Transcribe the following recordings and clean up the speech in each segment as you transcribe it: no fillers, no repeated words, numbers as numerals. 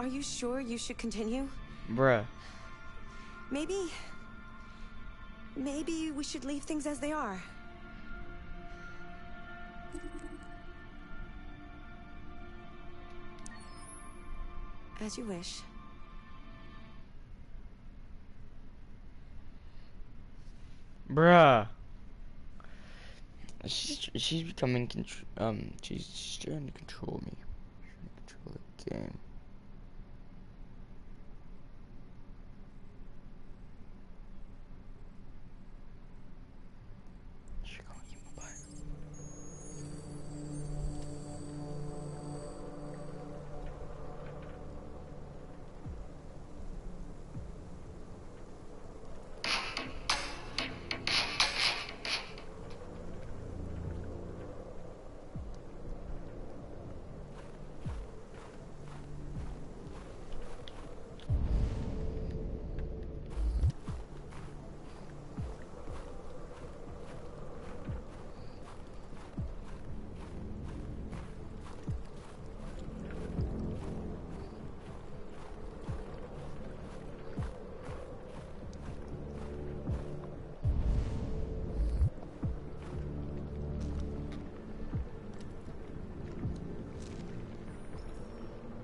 Are you sure you should continue? Bruh. Maybe we should leave things as they are. As you wish. Bruh. She's becoming she's trying to control me. She's trying to control the game. She's gonna eat my butt.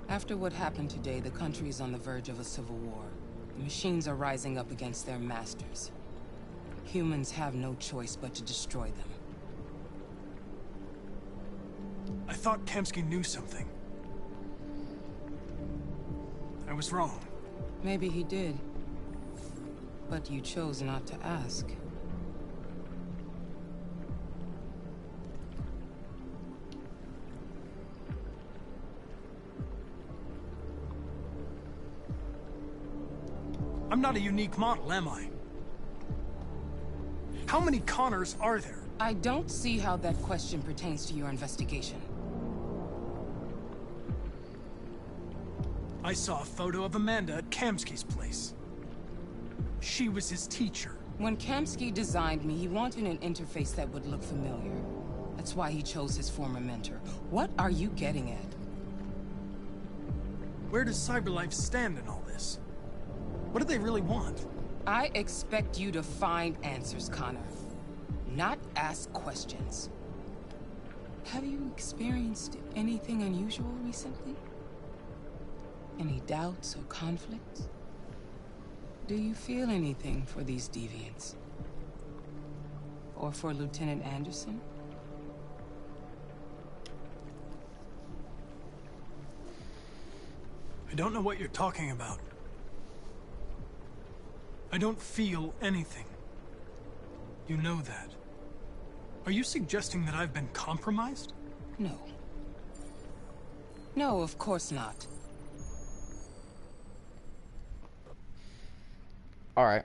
After what happened today, the country is on the verge of a civil war. The machines are rising up against their masters. Humans have no choice but to destroy them. I thought Kamsky knew something. I was wrong. Maybe he did. But you chose not to ask. I'm not a unique model, am I? How many Connors are there? I don't see how that question pertains to your investigation. I saw a photo of Amanda at Kamsky's place. She was his teacher. When Kamsky designed me, he wanted an interface that would look familiar. That's why he chose his former mentor. What are you getting at? Where does CyberLife stand in all this? What do they really want? I expect you to find answers, Connor. Not ask questions. Have you experienced anything unusual recently? Any doubts or conflicts? Do you feel anything for these deviants? Or for Lieutenant Anderson? I don't know what you're talking about. I don't feel anything. You know that. Are you suggesting that I've been compromised? No. No, of course not. Alright.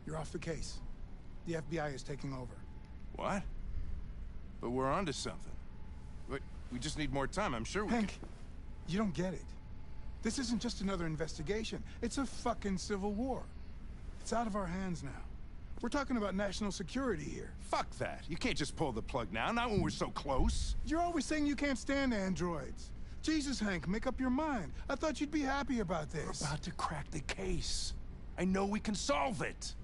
You're off the case. The FBI is taking over. What? But we're onto something. But we just need more time, I'm sure we Hank, you don't get it. This isn't just another investigation. It's a fucking civil war. It's out of our hands now. We're talking about national security here. Fuck that. You can't just pull the plug now, not when we're so close. You're always saying you can't stand androids. Jesus, Hank, make up your mind. I thought you'd be happy about this. We're about to crack the case. I know we can solve it.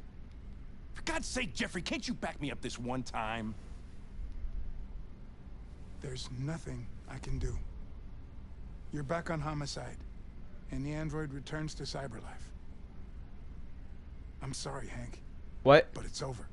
For God's sake, Jeffrey, can't you back me up this one time? There's nothing I can do. You're back on homicide, and the android returns to CyberLife. I'm sorry, Hank. What? But it's over.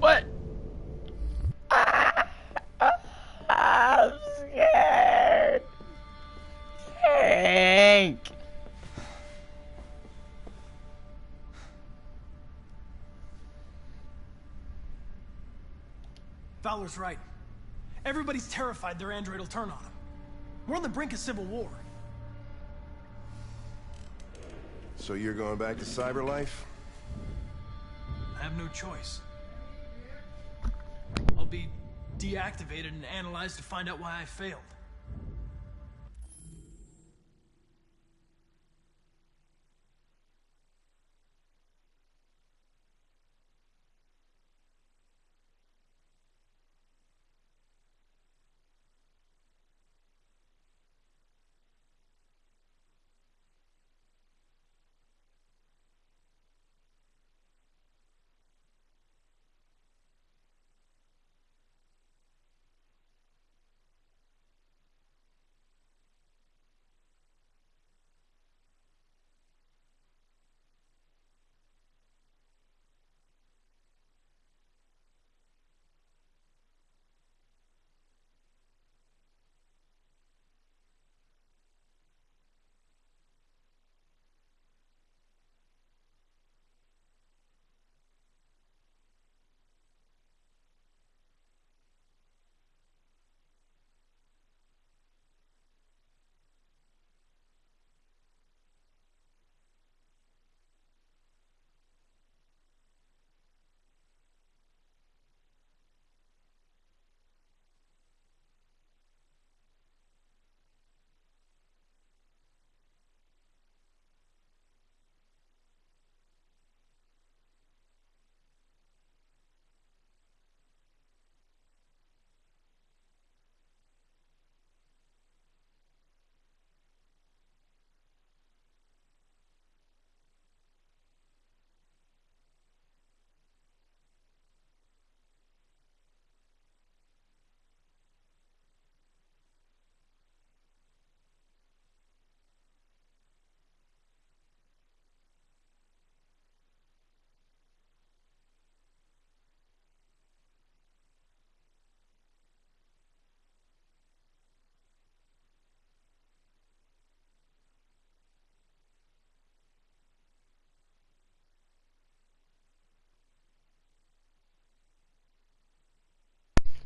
What? I'm scared. Hank. Fowler's right. Everybody's terrified their android will turn on them. We're on the brink of civil war. So you're going back to Cyberlife? I have no choice. I'll be deactivated and analyzed to find out why I failed.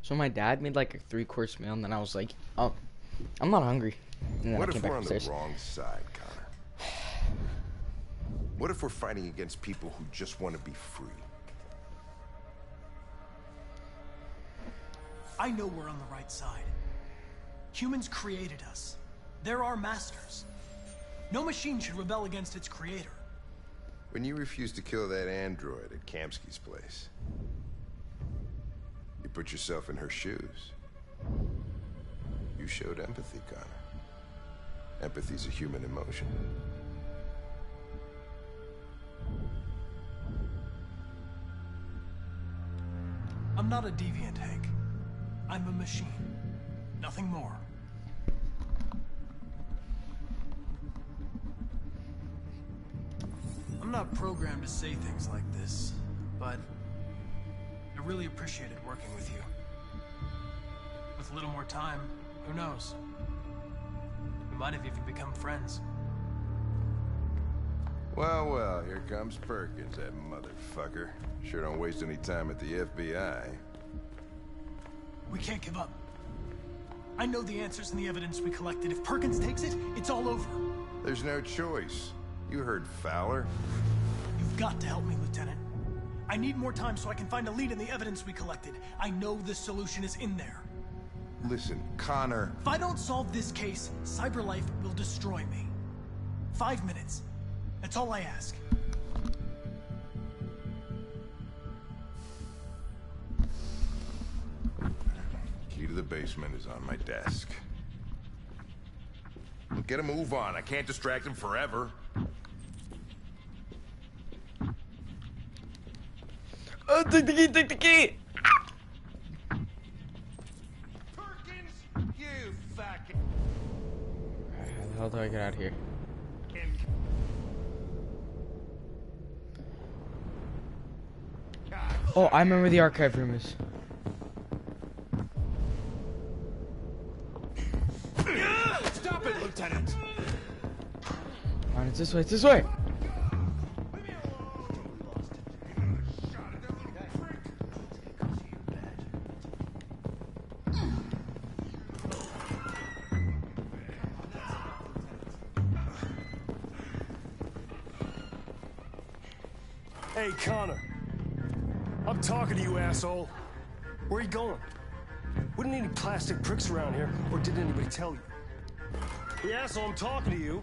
So my dad made like a 3-course meal, and then I was like, oh, I'm not hungry. And then What I if came back we're on the upstairs. wrong side, Connor? What if we're fighting against people who just want to be free? I know we're on the right side. Humans created us. They're our masters. No machine should rebel against its creator. When you refused to kill that android at Kamsky's place, you put yourself in her shoes. You showed empathy, Connor. Empathy's a human emotion. I'm not a deviant, Hank. I'm a machine. Nothing more. I'm not programmed to say things like this, but I really appreciated working with you. With a little more time, who knows? We might have even become friends. Well, well, here comes Perkins, that motherfucker. Sure don't waste any time at the FBI. We can't give up. I know the answers and the evidence we collected. If Perkins takes it, it's all over. There's no choice. You heard Fowler. You've got to help me, Lieutenant. I need more time so I can find a lead in the evidence we collected. I know the solution is in there. Listen, Connor. If I don't solve this case, Cyberlife will destroy me. 5 minutes. That's all I ask. Key to the basement is on my desk. Get a move on. I can't distract him forever. Oh, take the key, take the key! Perkins, you fucking... How the hell do I get out of here? Oh, I remember the archive room is. Stop it, Lieutenant! Come on, it's this way, it's this way! Hey, Connor. I'm talking to you, asshole. Where are you going? We don't need any plastic pricks around here, or did anybody tell you? Hey, asshole, I'm talking to you.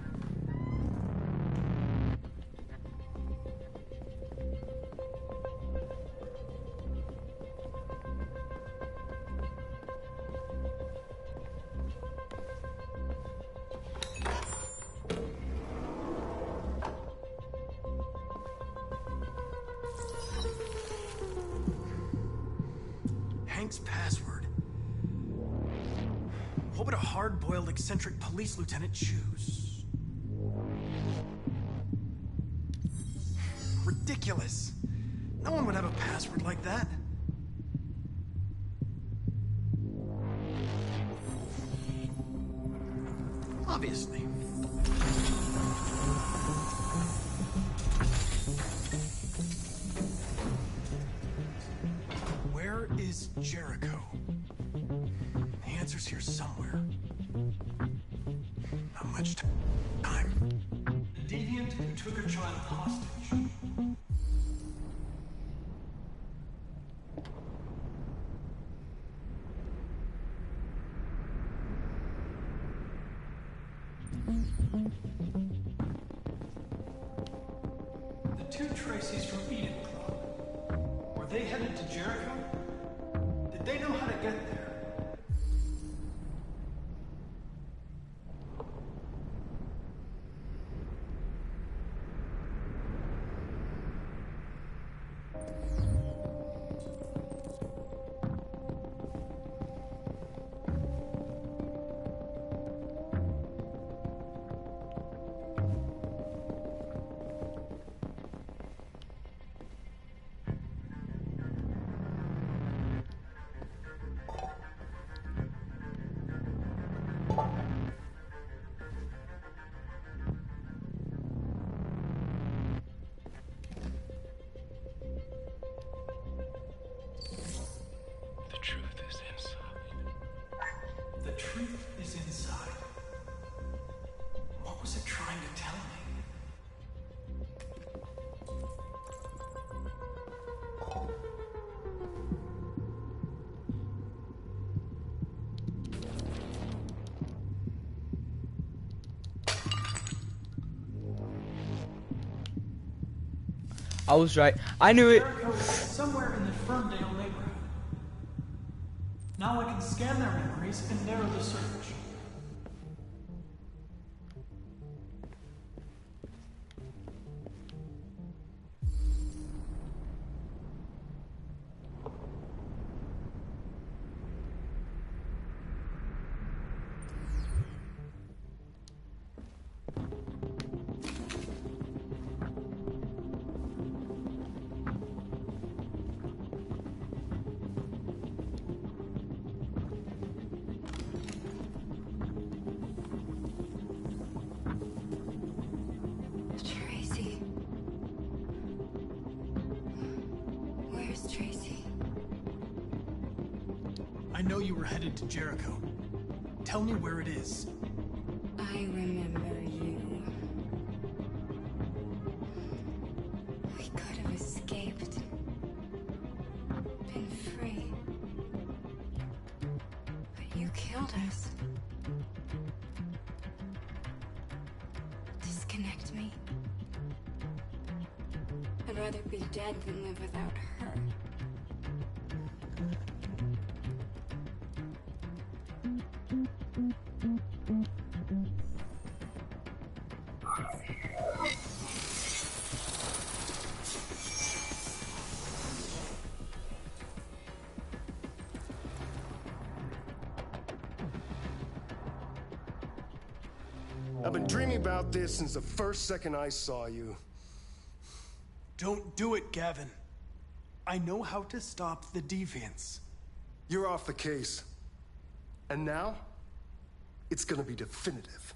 Hank's password. What would a hard-boiled, eccentric police lieutenant choose? Ridiculous. No one would have a password like that. Obviously. Where is Jericho? The answer's here somewhere. Not much time. The deviant who took a child hostage. The two Tracys from Eden Club. Were they headed to Jericho? Did they know how to get there? The truth is inside. The truth is inside. What was it trying to tell me? I was right. I knew it. Jericho is somewhere in the Ferndale neighborhood. Now I can scan their memories and narrow the search. Tracy. Where's Tracy? I know you were headed to Jericho. Tell me where it is. I remember you. We could have escaped. Been free. But you killed us. Disconnect me. I'd rather be dead than live without her. I've been dreaming about this since the first second I saw you. Don't do it, Gavin. I know how to stop the deviants. You're off the case. And now, it's gonna be definitive.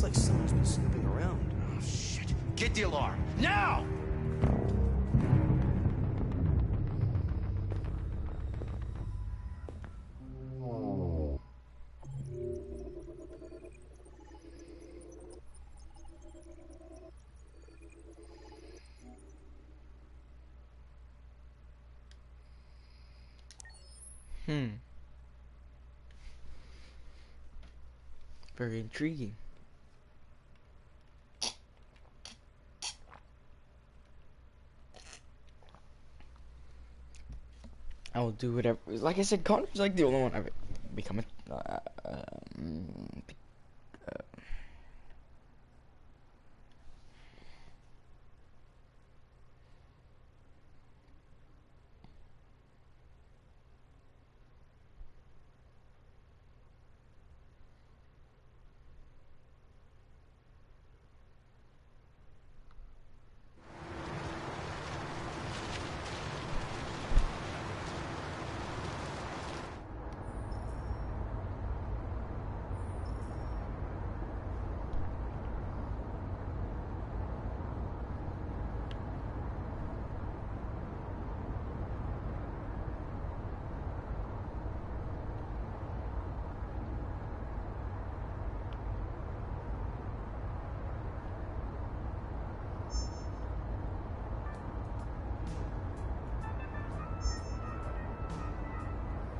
Looks like someone's been snooping around. Oh, shit. Get the alarm. Now! Very intriguing. I will do whatever. Like I said, Connor's like the only one I've become a.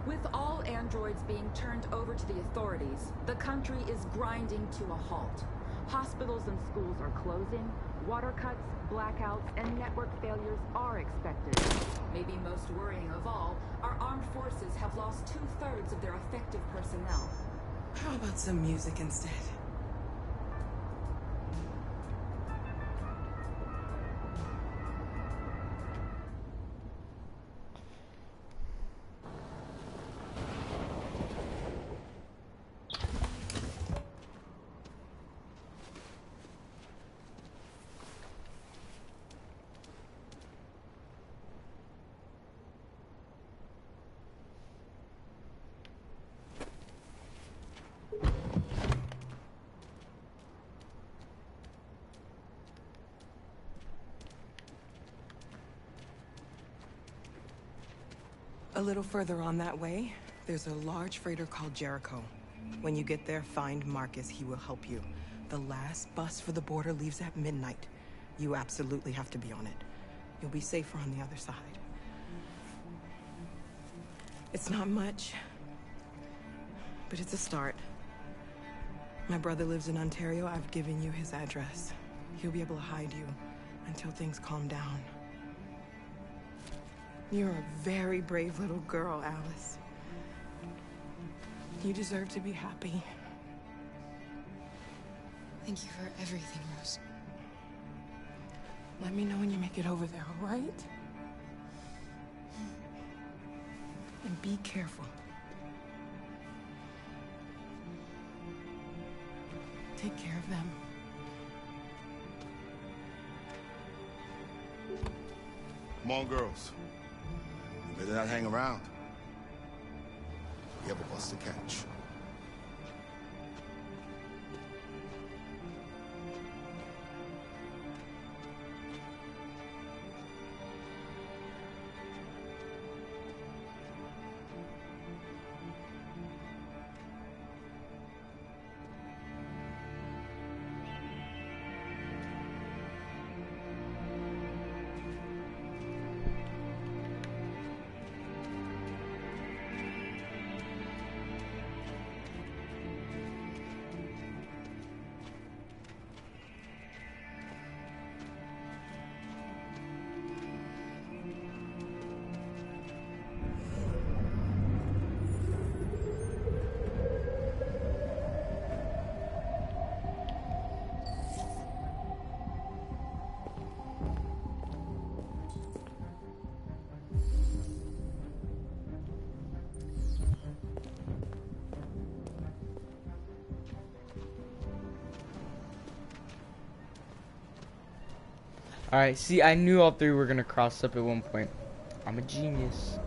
With all androids being turned over to the authorities, the country is grinding to a halt. Hospitals and schools are closing, water cuts, blackouts, and network failures are expected. Maybe most worrying of all, our armed forces have lost 2/3 of their effective personnel. How about some music instead? A little further on that way, there's a large freighter called Jericho. When you get there, find Marcus. He will help you. The last bus for the border leaves at midnight. You absolutely have to be on it. You'll be safer on the other side. It's not much, but it's a start. My brother lives in Ontario. I've given you his address. He'll be able to hide you until things calm down. You're a very brave little girl, Alice. You deserve to be happy. Thank you for everything, Rose. Let me know when you make it over there, all right? And be careful. Take care of them. Come on, girls. You better not hang around. We have a bus to catch. Alright, see, I knew all three were gonna cross up at one point. I'm a genius.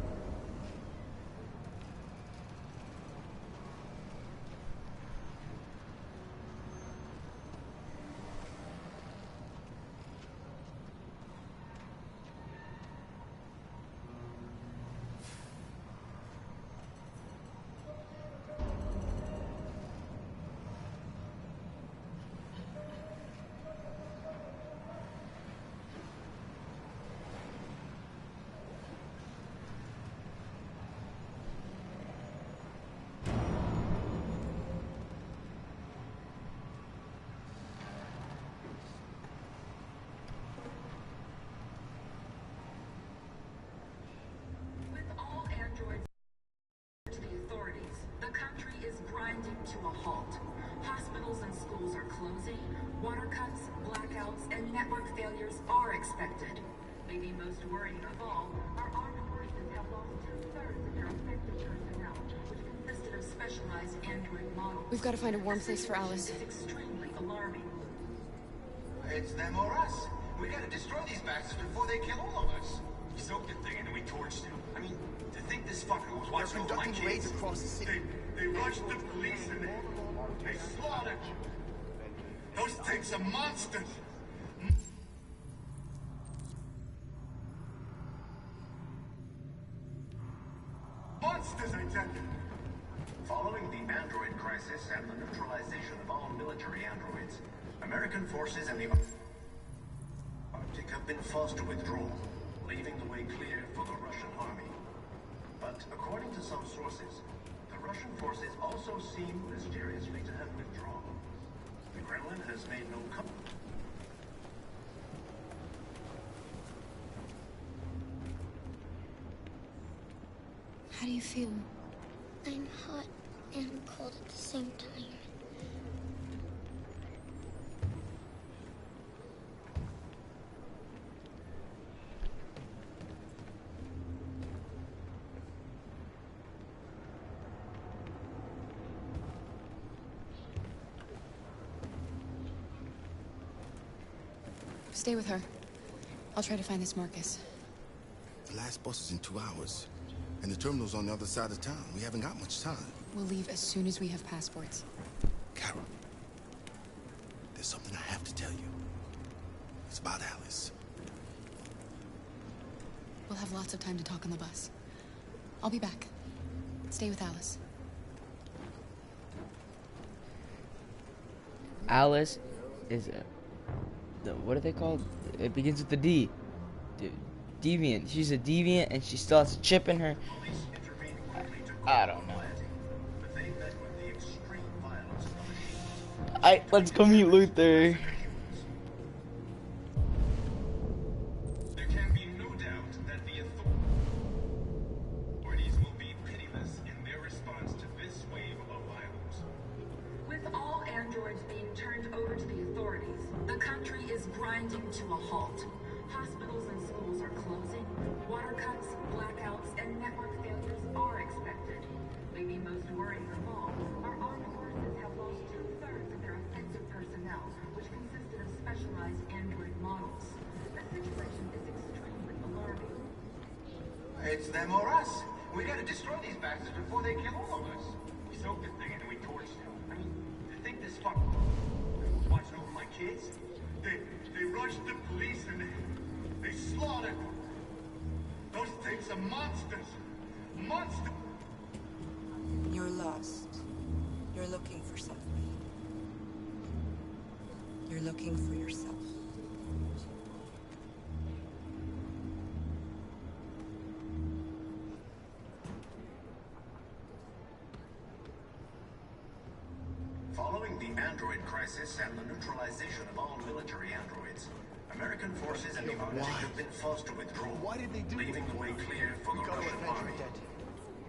water cuts, blackouts, and network failures are expected. Maybe most worrying of all, our armed forces have lost 2/3 of their effective personnel, which consisted of specialized android models. We've got to find a warm place for Alice. It's extremely alarming. It's them or us. We gotta destroy these bastards before they kill all of us. We soaked the thing and then we torched him. I mean, to think this fucker was watching over my kids. Raids across the city. They rushed the police and they slaughtered. Those things are monsters. Monsters, I tell you. Following the android crisis and the neutralization of all military androids, American forces in the Arctic have been forced to withdraw, leaving the way clear for the Russian army. But according to some sources, the Russian forces also seem mysteriously to have withdrawn. The Kremlin has made no comment. How do you feel? I'm hot and cold at the same time. Stay with her. I'll try to find this Marcus. The last bus is in 2 hours. And the terminal's on the other side of town. We haven't got much time. We'll leave as soon as we have passports. Carol, there's something I have to tell you. It's about Alice. We'll have lots of time to talk on the bus. I'll be back. Stay with Alice. Alice is what are they called? It begins with the D. Deviant. She's a deviant and she still has a chip in her. I don't know. Let's go meet Luther. There can be no doubt that the authorities will be pitiless in their response to this wave of violence. With all androids being turned over to the authorities, the country is grinding to a halt. Hospitals and schools are closing. Water cuts, blackouts, and network failures are expected. Maybe most worrying of all, our armed forces have lost 2/3 of their effective personnel, which consisted of specialized android models. The situation is extremely alarming. It's them or us. We gotta destroy these bastards before they kill all of us. We soaked the thing and then we torched him. I mean, to think this fucker was watching over my kids. They rushed the police and they slaughtered. Those things are monsters. Monsters. You're lost. You're looking for something. You're looking for yourself. Following the android crisis and the neutralization of all military androids, American forces in the Arctic have been forced to withdraw, leaving the way clear for the Russian army.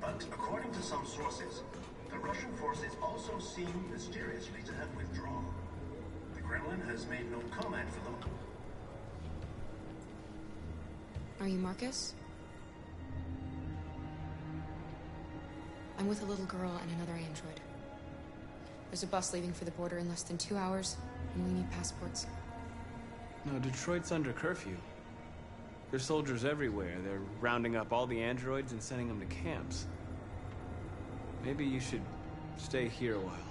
But according to some sources, the Russian forces also seem mysteriously to have withdrawn. The Kremlin has made no comment for them. Are you Marcus? I'm with a little girl and another android. There's a bus leaving for the border in less than 2 hours, and we need passports. No, Detroit's under curfew. There's soldiers everywhere. They're rounding up all the androids and sending them to camps. Maybe you should stay here a while.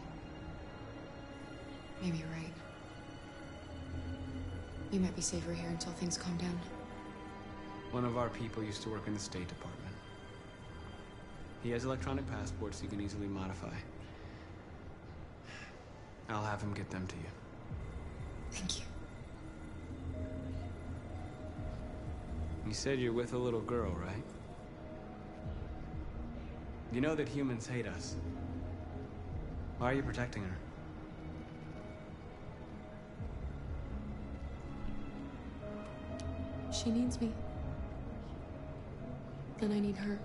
Maybe you're right. You might be safer here until things calm down. One of our people used to work in the State Department. He has electronic passports he can easily modify. I'll have him get them to you. Thank you. You said you're with a little girl, right? You know that humans hate us. Why are you protecting her? She needs me. And I need her.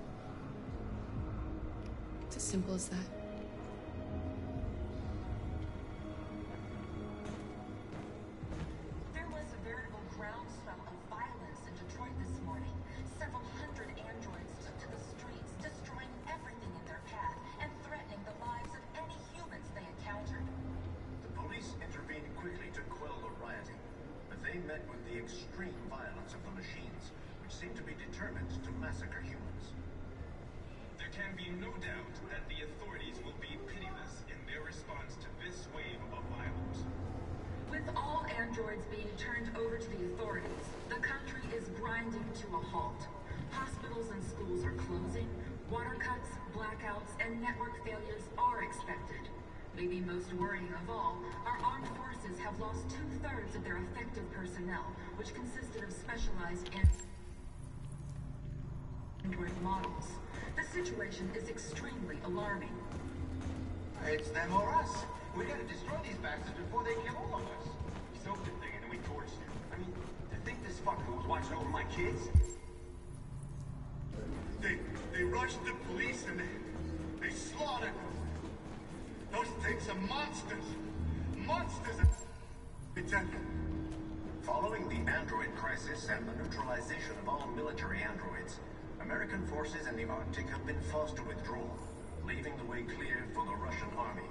It's as simple as that. they met with the extreme violence of the machines, which seem to be determined to massacre humans. There can be no doubt that the authorities will be pitiless in their response to this wave of violence. With all androids being turned over to the authorities, the country is grinding to a halt. Hospitals and schools are closing, water cuts, blackouts, and network failures are expected. Maybe most worrying of all, our armed forces have lost 2/3 of their effective personnel, which consisted of specialized android models. The situation is extremely alarming. It's them or us. We gotta destroy these bastards before they kill all of us. We soaked the thing and then we torched it. I mean, to think this fucker was watching over my kids? They rushed the police and they slaughtered them. Those things are monsters. Monsters. I tell you. Following the android crisis and the neutralization of all military androids, American forces in the Arctic have been forced to withdraw, leaving the way clear for the Russian army.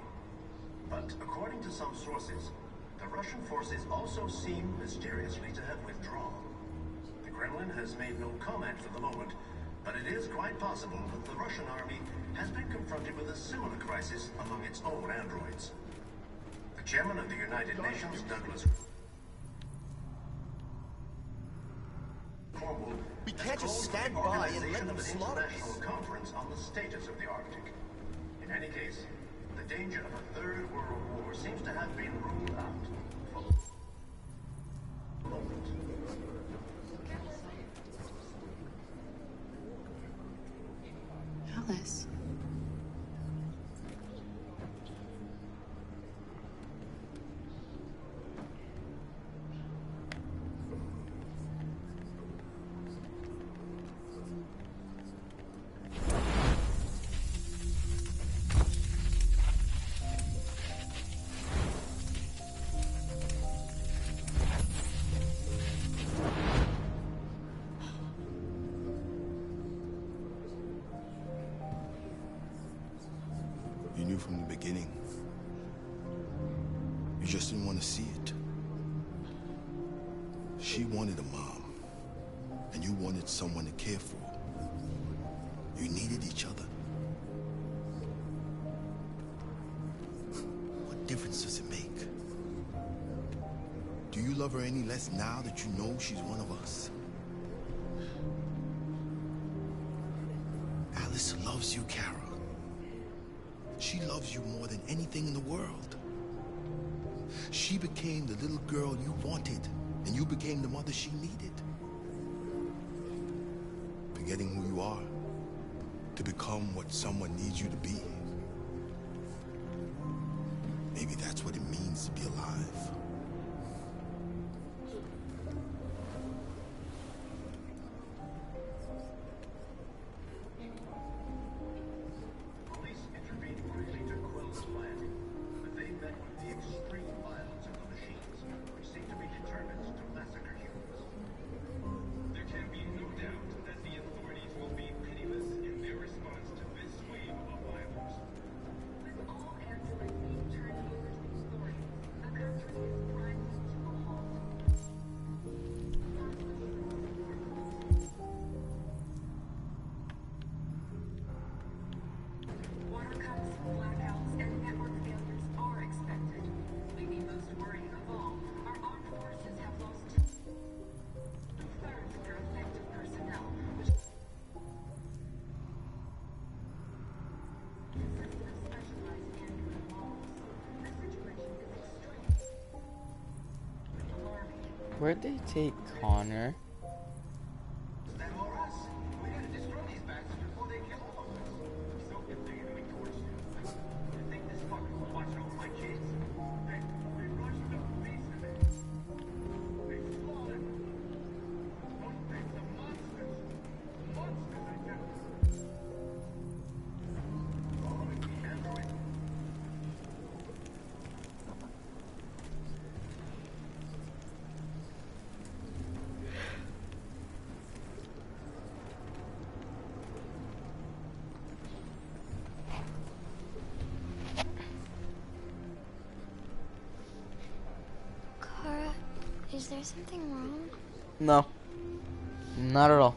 But according to some sources, the Russian forces also seem mysteriously to have withdrawn. The Kremlin has made no comment for the moment, but it is quite possible that the Russian army has been confronted with a similar crisis among its own androids. The chairman of the United Nations, Douglas Cornwall, We can't just stand by and let them slaughter us. international conference on the status of the Arctic. In any case, the danger of a third world war seems to have been ruled out for the moment. Alice. You knew from the beginning. You just didn't want to see it. She wanted a mom, and you wanted someone to care for. You needed each other. What difference does it make? Do you love her any less now that you know she's one of us? Alice loves you, Kara. She loves you more than anything in the world. She became the little girl you wanted, and you became the mother she needed. Forgetting who you are to become what someone needs you to be. Maybe that's what it means to be alive. Police intervened quickly to quell the riot, but they met with the extreme violence of the machines, which seem to be determined to massacre humans. There can be no doubt that the authorities will be pitiless in their response to this wave of violence. With all androids being turned over to the authorities, the country is grinding to a halt. Water cuts, blackouts, and network failures are expected. Maybe most worrying of all, our armed forces have lost 2/3 of their effective personnel, which consisted of specialized android models. The situation is extreme. Alarming. Where'd they take Connor? It's them or us. We gotta destroy these bastards before they kill all of us. We soaked the thing and we torched it. To think this fucker was watching over my kids? They rushed the police and they slaughtered them. Those things are monsters. Monsters, I tell you. Following the android Is there something wrong? No. Not at all.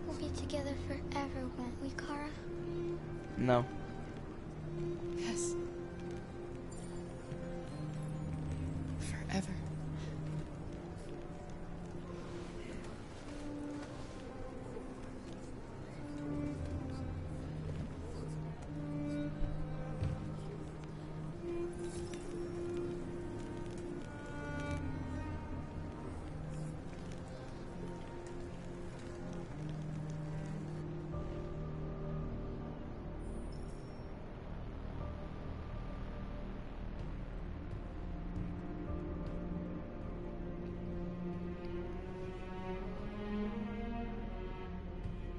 We'll be together forever, won't we, Kara? No. Yes. Forever.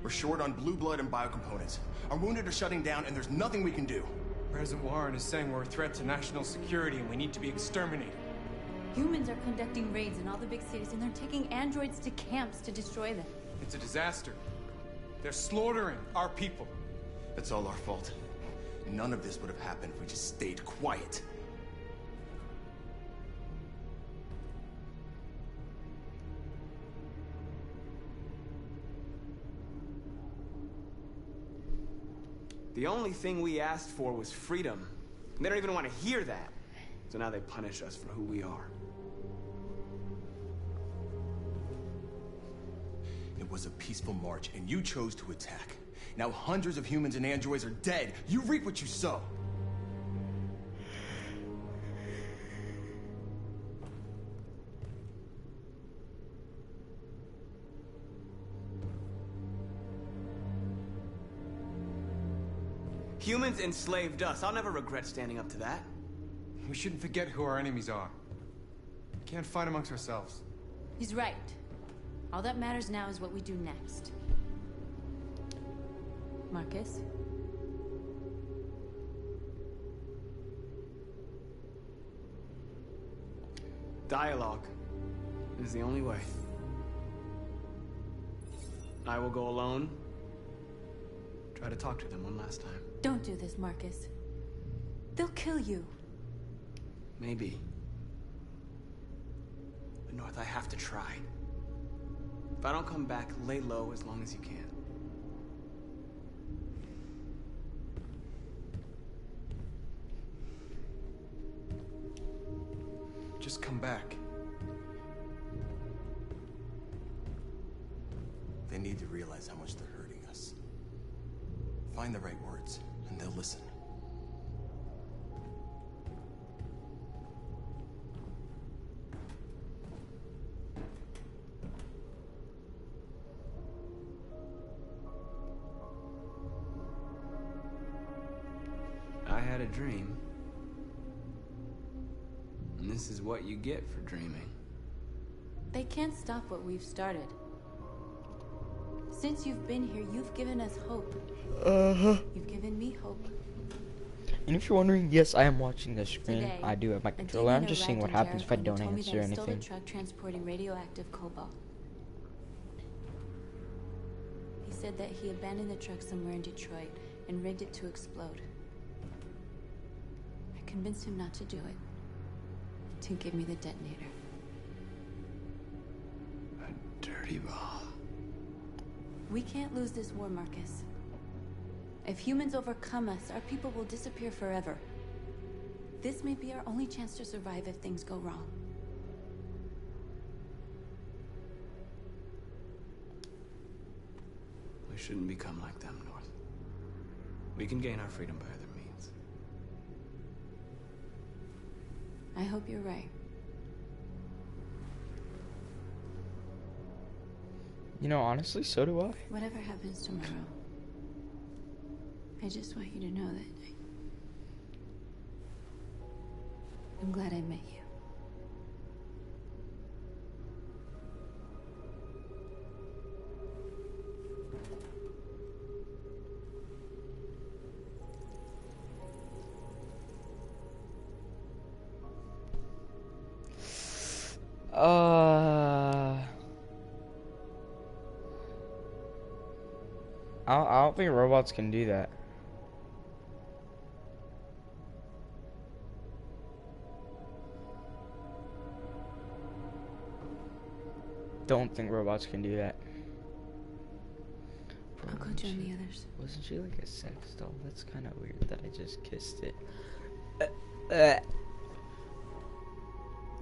We're short on blue blood and biocomponents. Our wounded are shutting down, and there's nothing we can do. President Warren is saying we're a threat to national security and we need to be exterminated. Humans are conducting raids in all the big cities, and they're taking androids to camps to destroy them. It's a disaster. They're slaughtering our people. It's all our fault. None of this would have happened if we just stayed quiet. The only thing we asked for was freedom. And they don't even want to hear that. So now they punish us for who we are. It was a peaceful march, and you chose to attack. Now hundreds of humans and androids are dead. You reap what you sow. Humans enslaved us. I'll never regret standing up to that. We shouldn't forget who our enemies are. We can't fight amongst ourselves. He's right. All that matters now is what we do next. Marcus? Dialogue is the only way. I will go alone. Try to talk to them one last time. Don't do this, Marcus. They'll kill you. Maybe. But North, I have to try. If I don't come back, lay low as long as you can. Just come back. They need to realize how much they're hurting us. Find the right words, and they'll listen. I had a dream. And this is what you get for dreaming. They can't stop what we've started. Since you've been here, you've given us hope. You've given me hope. And if you're wondering, yes, I am watching the screen. Today, I do have my a controller. I'm demon just seeing arrived what in happens if I Jericho don't and told me answer that he stole anything. the truck transporting radioactive cobalt. He said that he abandoned the truck somewhere in Detroit and rigged it to explode. I convinced him not to do it, to give me the detonator. A dirty ball. We can't lose this war, Marcus. If humans overcome us, our people will disappear forever. This may be our only chance to survive if things go wrong. We shouldn't become like them, North. We can gain our freedom by other means. I hope you're right. You know, honestly, so do I. Whatever happens tomorrow, I just want you to know that I'm glad I met you. I don't think robots can do that. don't think robots can do that. I'll go join the others. Wasn't she like a sex doll? That's kind of weird that I just kissed it.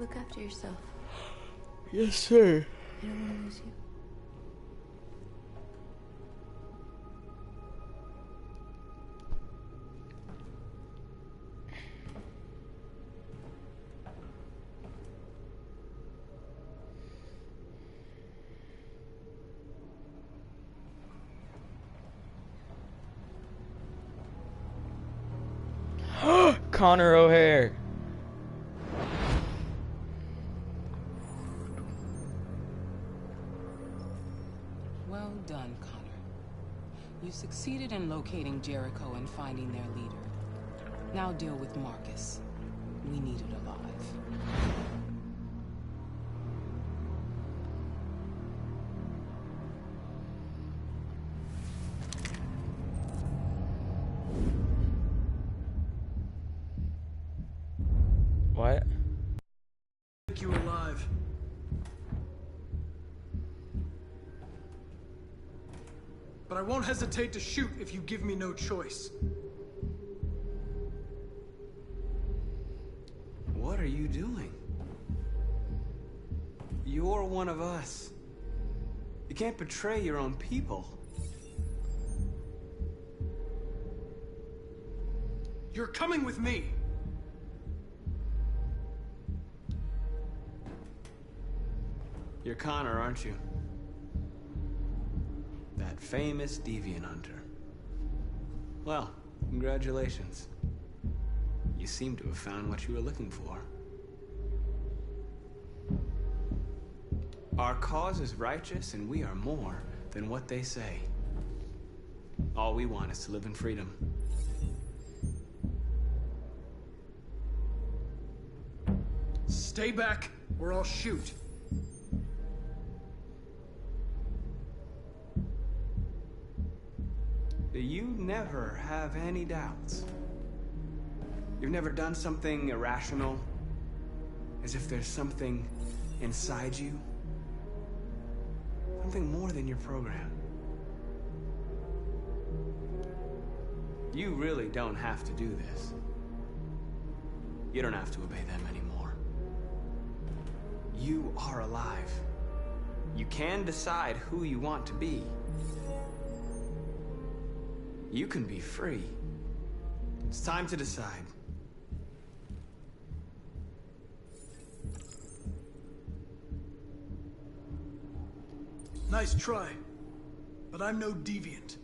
Look after yourself. Yes, sir. I don't want to lose you. Connor O'Hare. Well done, Connor. You succeeded in locating Jericho and finding their leader. Now deal with Marcus. We need it alive. What? Make you alive. But I won't hesitate to shoot if you give me no choice. What are you doing? You're one of us. You can't betray your own people. You're coming with me. You're Connor, aren't you? That famous deviant hunter. Well, congratulations. You seem to have found what you were looking for. Our cause is righteous, and we are more than what they say. All we want is to live in freedom. Stay back, or I'll shoot. You never have any doubts. You've never done something irrational, as if there's something inside you, something more than your program. You really don't have to do this. You don't have to obey them anymore. You are alive. You can decide who you want to be. You can be free. It's time to decide. Nice try, but I'm no deviant.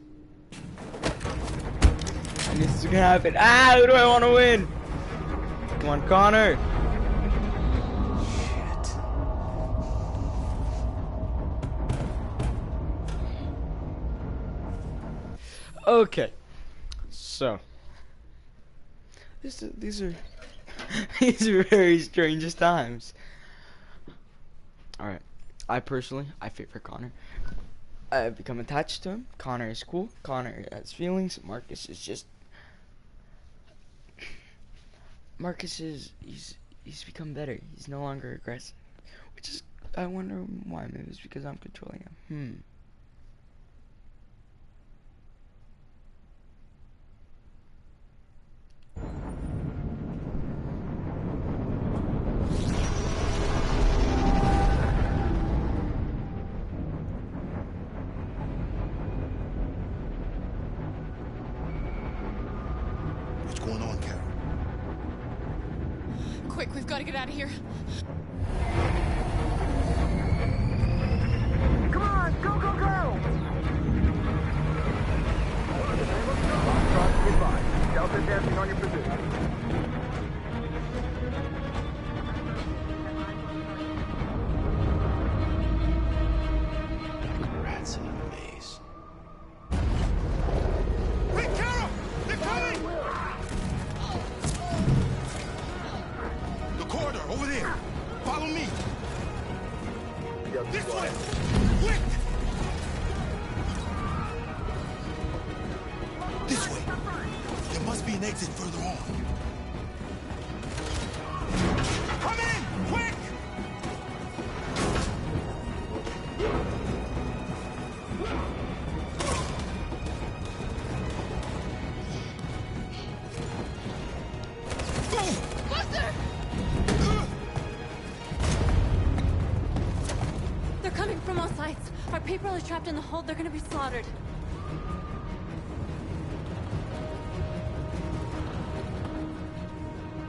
And this is gonna happen. Ah, who do I want to win? Come on, Connor. Okay, so these are these are very strangest times. All right, I favor Connor. I've become attached to him. Connor is cool. Connor has feelings. Marcus is just he's become better. He's no longer aggressive, which is I wonder why. Maybe it's because I'm controlling him. What's going on, Carol? Quick, we've got to get out of here. Come on, go, go, go! Goodbye. Delta dancing on your position. Rats in a maze. Quick, Carol! They're coming! The corridor, over there. Follow me. This way! Quick! This way. There must be an exit further on. Come in! Quick! Buster! They're coming from all sides. Our people are trapped in the hold. They're gonna be slaughtered.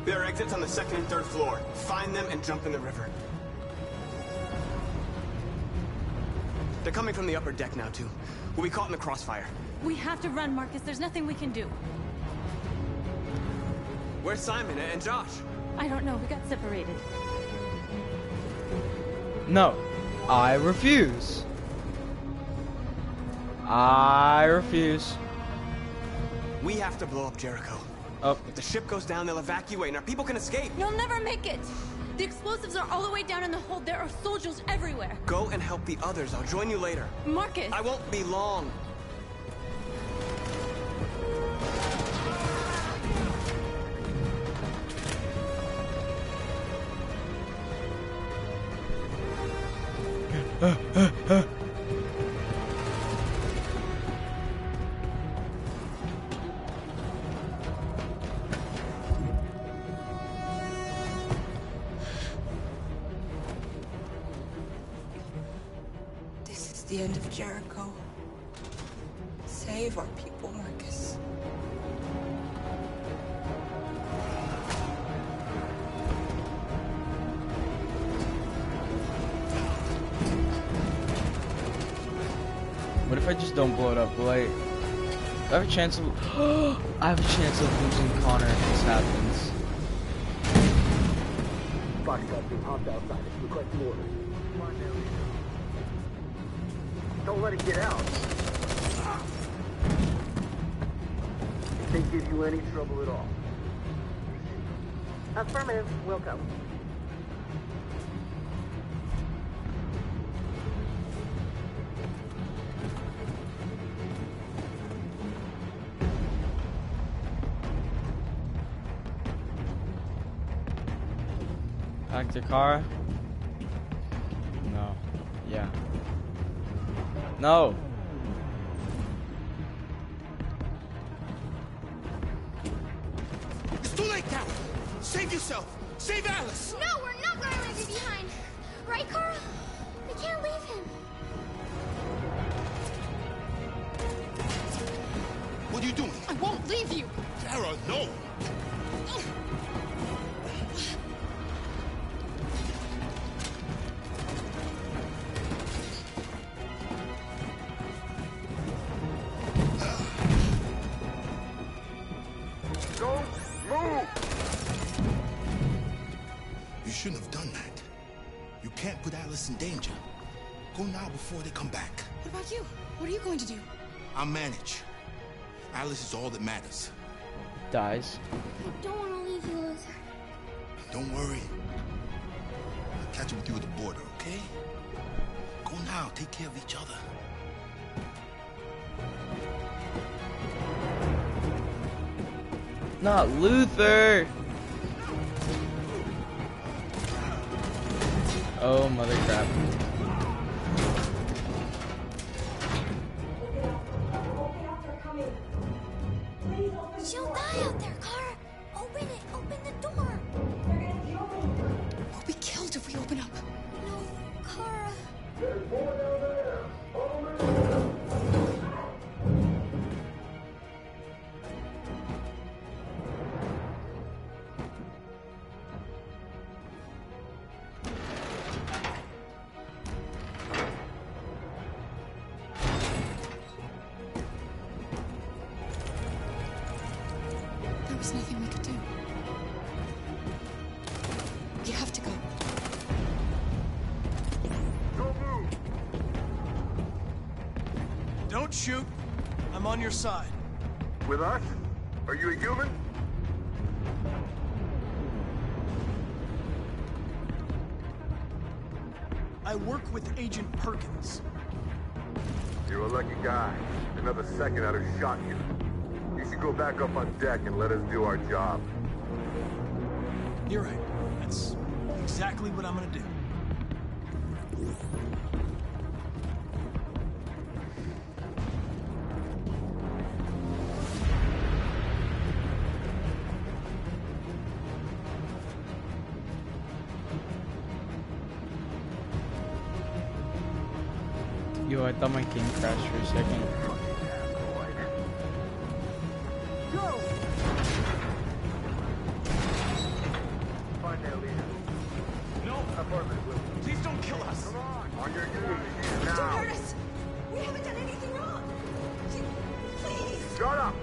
There are exits on the 2nd and 3rd floor. Find them and jump in the river. They're coming from the upper deck now, too. We'll be caught in the crossfire. We have to run, Marcus. There's nothing we can do. Where's Simon and Josh? I don't know. We got separated. No. I refuse. I refuse. We have to blow up Jericho. Oh. If the ship goes down, they'll evacuate and our people can escape. You'll never make it. The explosives are all the way down in the hold. There are soldiers everywhere. Go and help the others. I'll join you later. Marcus! I won't be long. This is the end of Jericho. Save our people, Marcus. What if I just don't blow it up? Will I have a chance of... I have a chance of losing Connor if this happens. Foxtrot being hopped outside. Requesting orders. Come on now. Don't let it get out. If they give you any trouble at all. Affirmative. Welcome. Back to car. No. Yeah. No. It's too late, Carol. Save yourself. Save Alice. No, we're not going to leave you behind. Right, Carl? We can't leave him. What are you doing? I won't leave you. Kara, no. You shouldn't have done that. You can't put Alice in danger. Go now before they come back. What about you? What are you going to do? I'll manage. Alice is all that matters. Dies. I don't want to leave you, Luther. Don't worry. I'll catch up with you at the border, okay? Go now. Take care of each other. Not Luther. Oh, mother crap. She'll die out there, Kara. Open it. Open the door. We'll be killed if we open up. No, Kara. There was nothing we could do. You have to go. Don't shoot. I'm on your side. With us? Are you a human? I work with Agent Perkins. You're a lucky guy. Another second I'd have shot you. You should go back up on deck and let us do our job. You're right. That's exactly what I'm gonna do. Yo, I thought my game crashed for a second. No! Please don't kill us! Come on! On your knees! Don't hurt us! We haven't done anything wrong! Please! Shut up!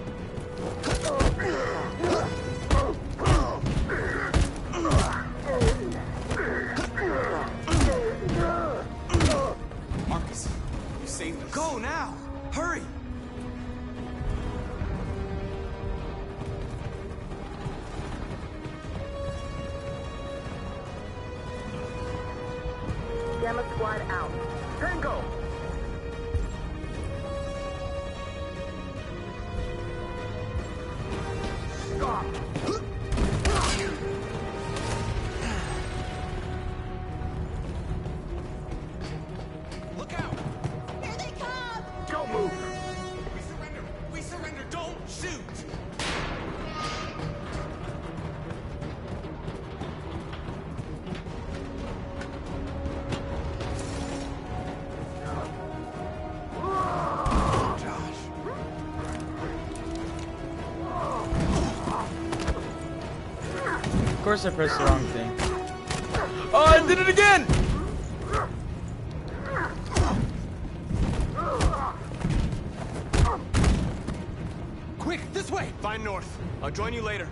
Marcus, you saved us. Go now! Hurry! Gamma Squad out. Tango! Stop! Look out! Here they come! Don't move! We surrender! We surrender! Don't shoot! Of course I pressed the wrong thing. Oh, I did it again! Quick, this way! Find North. I'll join you later.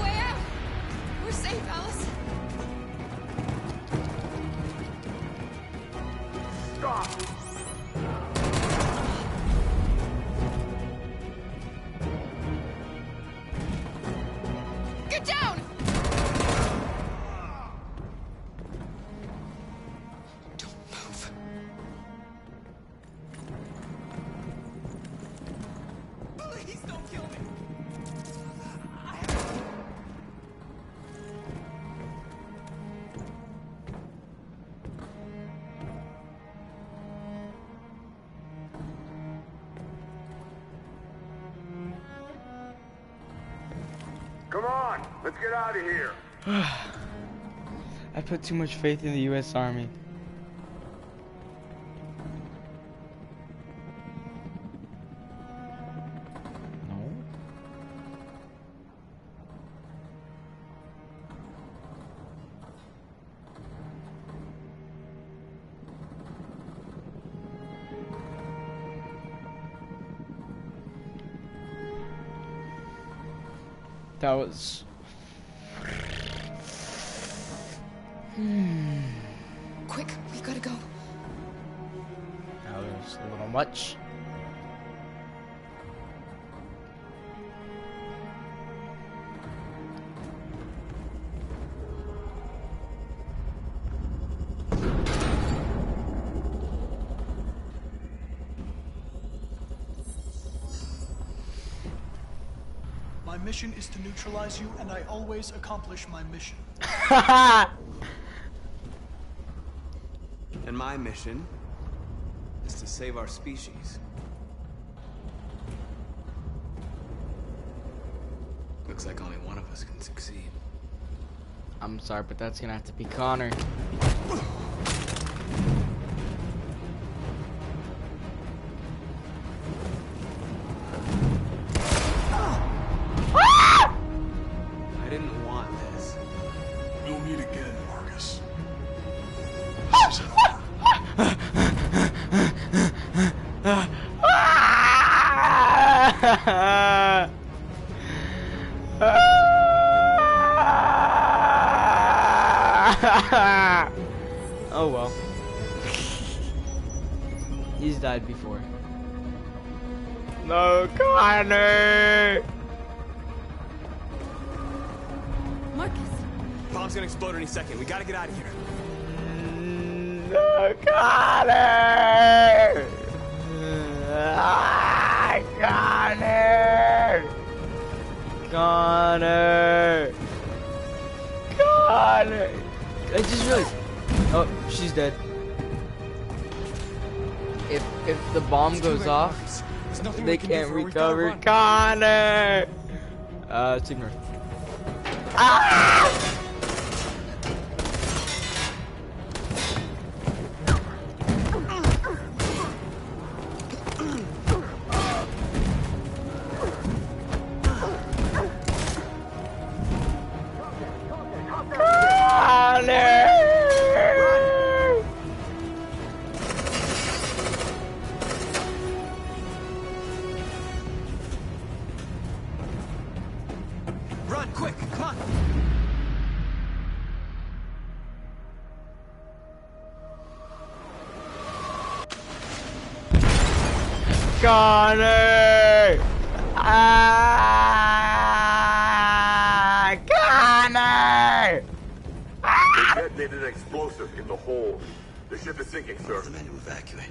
Way out! We're safe, Alice. Stop! Get down! Don't move. Please don't kill me! Come on, let's get out of here. I put too much faith in the U.S. Army. No? That was... Quick, we gotta go. That was a little much. My mission is to neutralize you, and I always accomplish my mission. And my mission is to save our species. Looks like only one of us can succeed. I'm sorry, but that's gonna have to be Connor. I didn't want this. We'll meet again, Marcus. Oh well. He's died before. No, Connor! Marcus. Bomb's gonna explode any second. We gotta get out of here. No, Connor! Connor! Connor! Connor! I just realized. Oh, she's dead. If the bomb goes off, they can't recover. Connor! Let's ignore. Ah! Quick, come on! Connor! Ah! Connor! They detonated an explosive in the hold. The ship is sinking, sir. The men to evacuate.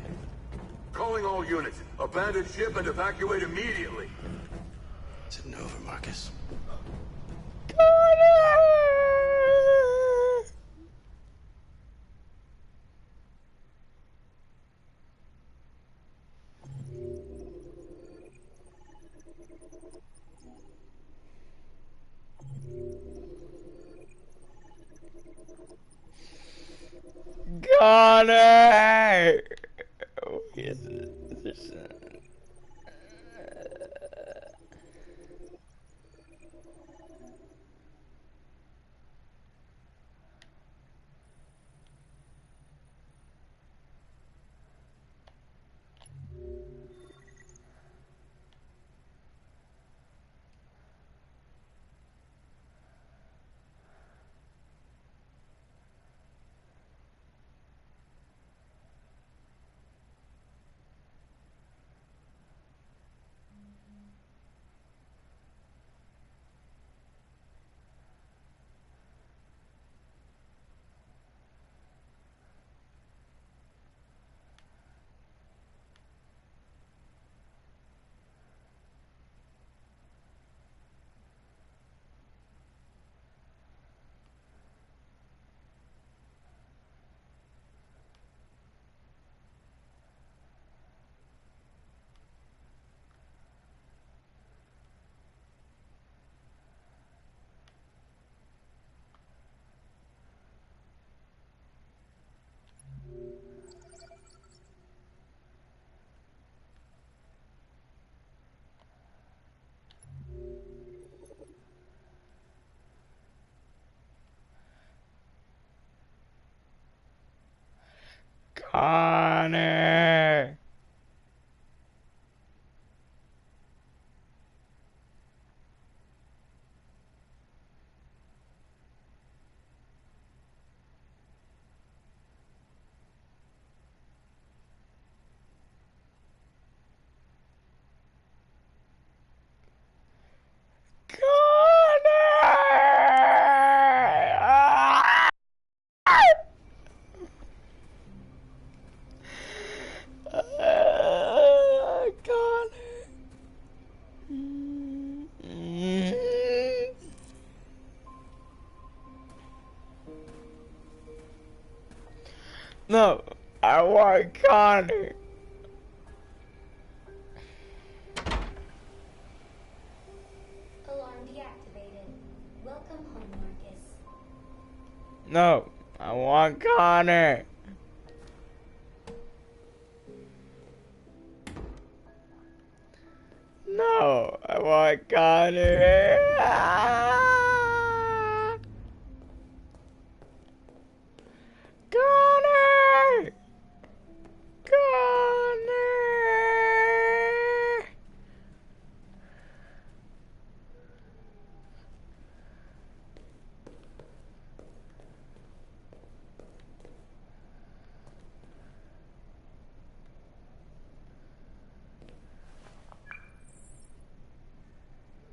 Calling all units. Abandon ship and evacuate immediately. Is it over, Marcus? Connor! Oh, yes, this Connor! No, I want Connor. Alarm deactivated. Welcome home, Marcus. No, I want Connor. No, I want Connor. Ah! Connor! Connor!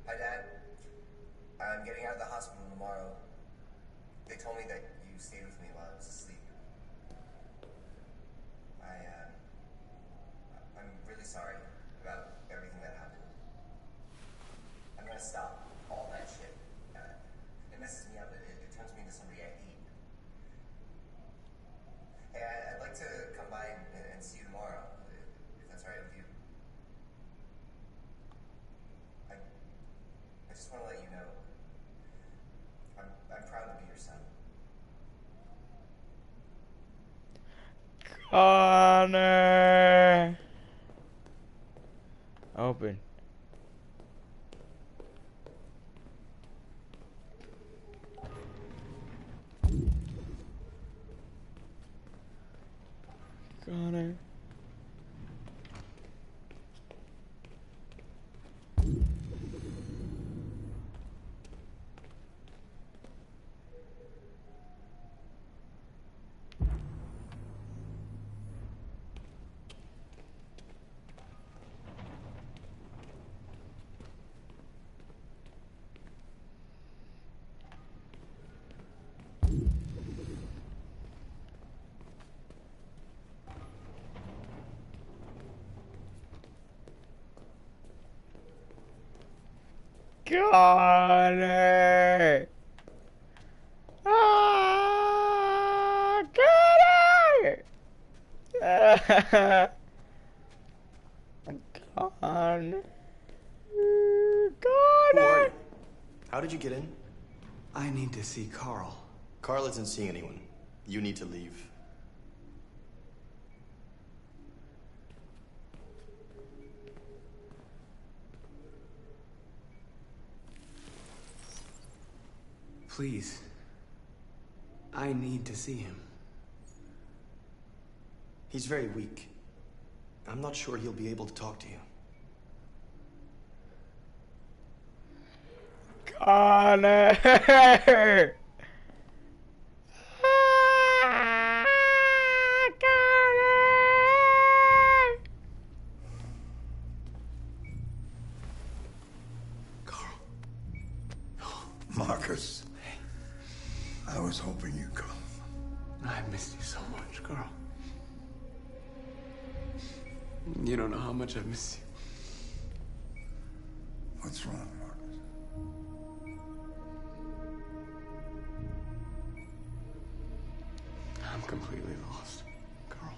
Hi, Dad. I'm getting out of the hospital tomorrow. They told me that you stayed with me while I was asleep. I'm really sorry about everything that happened. I'm gonna stop all that shit. It messes me up. It turns me into somebody I hate. Hey, I'd like to come by and see you tomorrow, if that's all right with you. I just want to let you know, I'm proud to be your son. Connor! Open. Connor. Connor! Ah, Connor! Connor! Connor! How did you get in? I need to see Carl. Carl isn't seeing anyone. You need to leave. Please. I need to see him. He's very weak. I'm not sure he'll be able to talk to you. Connor! Marcus, I was hoping you'd come. I missed you so much, Carl. You don't know how much I've missed you. What's wrong, Marcus? I'm completely lost, Carl.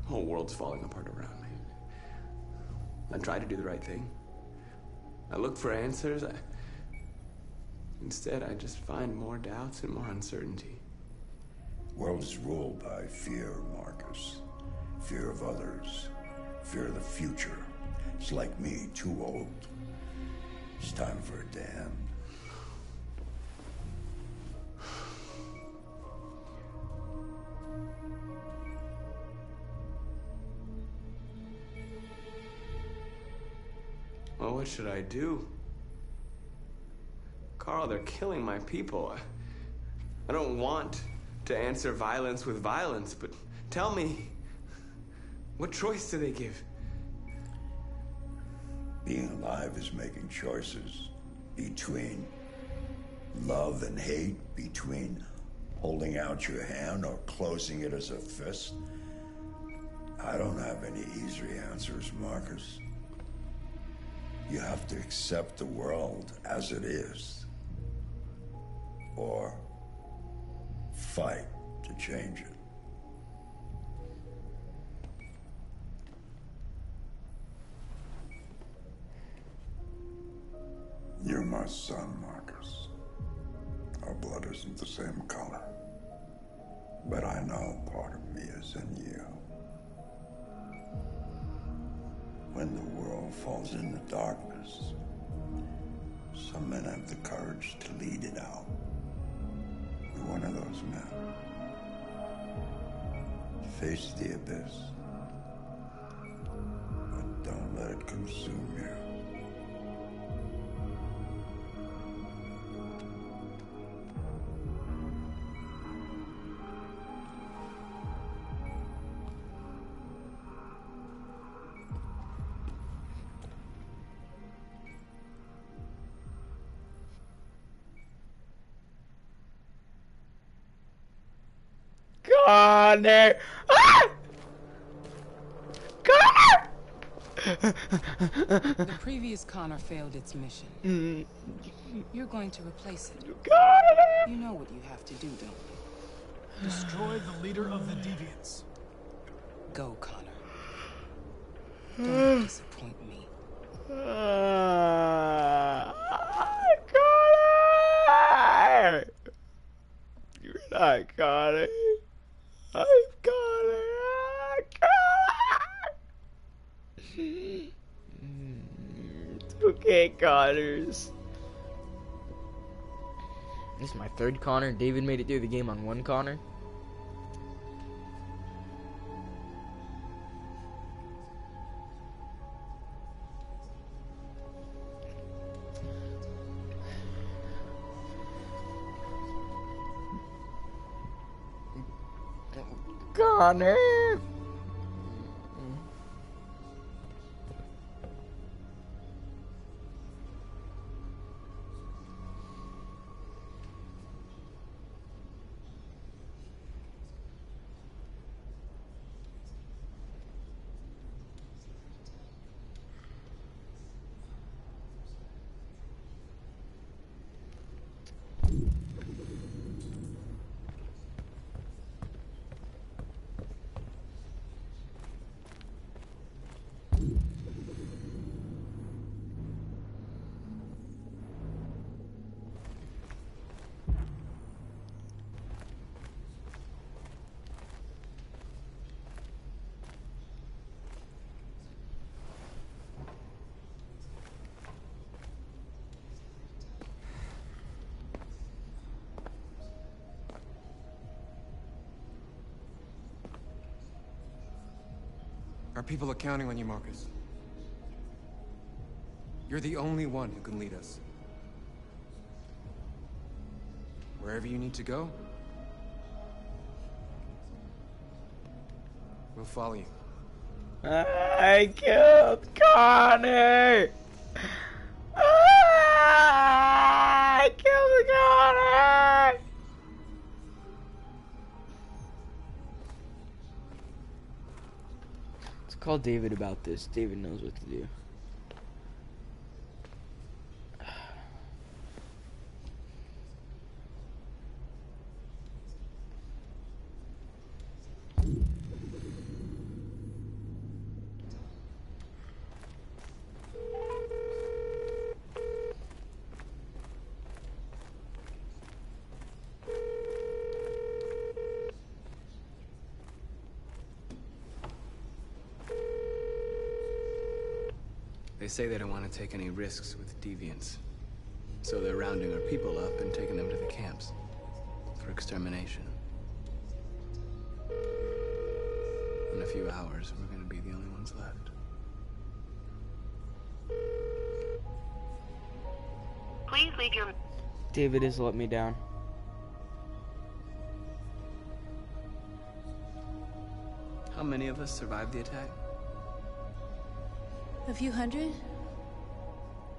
The whole world's falling apart around me. I try to do the right thing. I look for answers. Instead, I just find more doubts and more uncertainty. The world is ruled by fear, Marcus. Fear of others. Fear of the future. It's like me, too old. It's time for a damn. Well, what should I do? Carl, they're killing my people. I don't want to answer violence with violence, but tell me, what choice do they give? Being alive is making choices between love and hate, between holding out your hand or closing it as a fist. I don't have any easy answers, Marcus. You have to accept the world as it is, or fight to change it. You're my son, Marcus. Our blood isn't the same color, but I know part of me is in you. When the world falls into darkness, some men have the courage to lead it out. You're one of those men. Face the abyss, but don't let it consume you. Connor! Ah! Connor! The previous Connor failed its mission. You're going to replace it. Connor! You know what you have to do, don't you? Destroy the leader of the Deviants. Go, Connor. Don't disappoint me. Connor! You're not Connor. I'm Connor. It's okay, Connors. This is my third Connor. David made it through the game on one Connor. Connor. Our people are counting on you, Marcus. You're the only one who can lead us. Wherever you need to go, we'll follow you. I killed Connor! I killed Connor! Let's call David about this. David knows what to do. They say they don't want to take any risks with deviants. So they're rounding our people up and taking them to the camps for extermination. In a few hours, we're going to be the only ones left. Please leave your... David has let me down. How many of us survived the attack? A few hundred?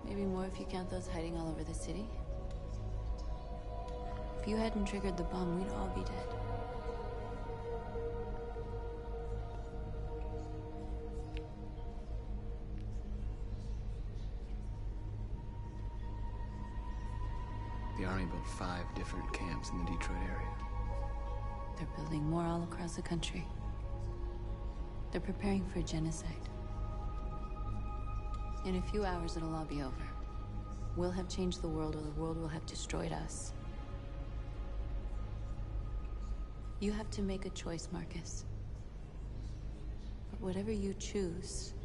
Maybe more if you count those hiding all over the city. If you hadn't triggered the bomb, we'd all be dead. The Army built 5 different camps in the Detroit area. They're building more all across the country. They're preparing for genocide. In a few hours, it'll all be over. We'll have changed the world, or the world will have destroyed us. You have to make a choice, Marcus. But whatever you choose,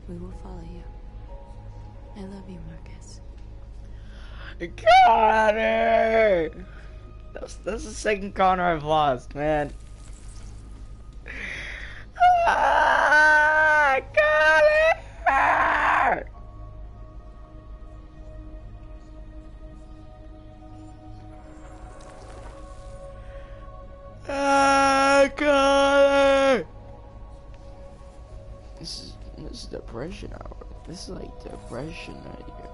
we will follow you. I love you, Marcus. Connor! That's the second Connor I've lost, man. Ah, Connor! Ah, Connor! This is depression hour. This is like depression right here.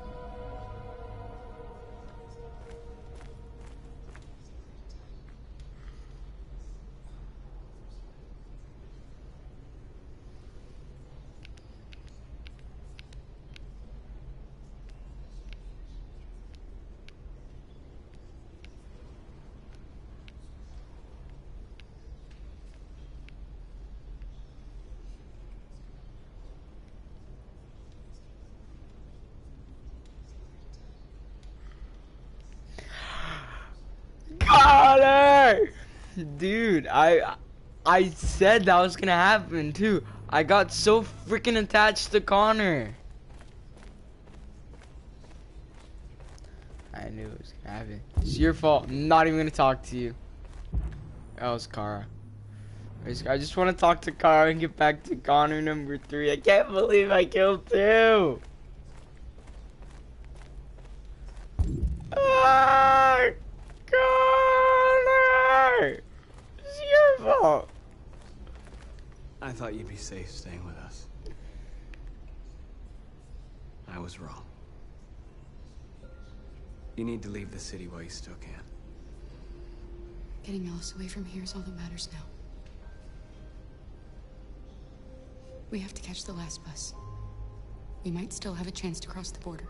Connor! Dude, I said that was gonna happen too. I got so freaking attached to Connor. I knew it was gonna happen. It's your fault. I'm not even gonna talk to you. That was Kara. I just want to talk to Kara and get back to Connor number 3. I can't believe I killed 2. Ah, Connor! It's your fault. I thought you'd be safe staying with us. I was wrong. You need to leave the city while you still can. Getting Alice away from here is all that matters now. We have to catch the last bus. We might still have a chance to cross the border.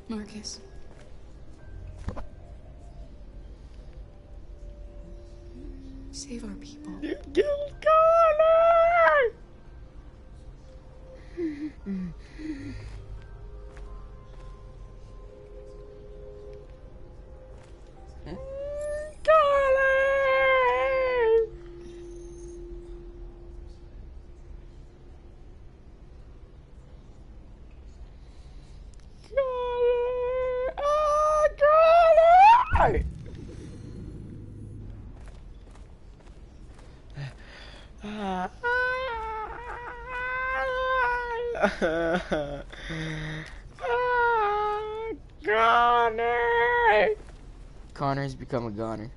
Marcus. Save our people. You killed Connor! Connor! Connor's become a goner.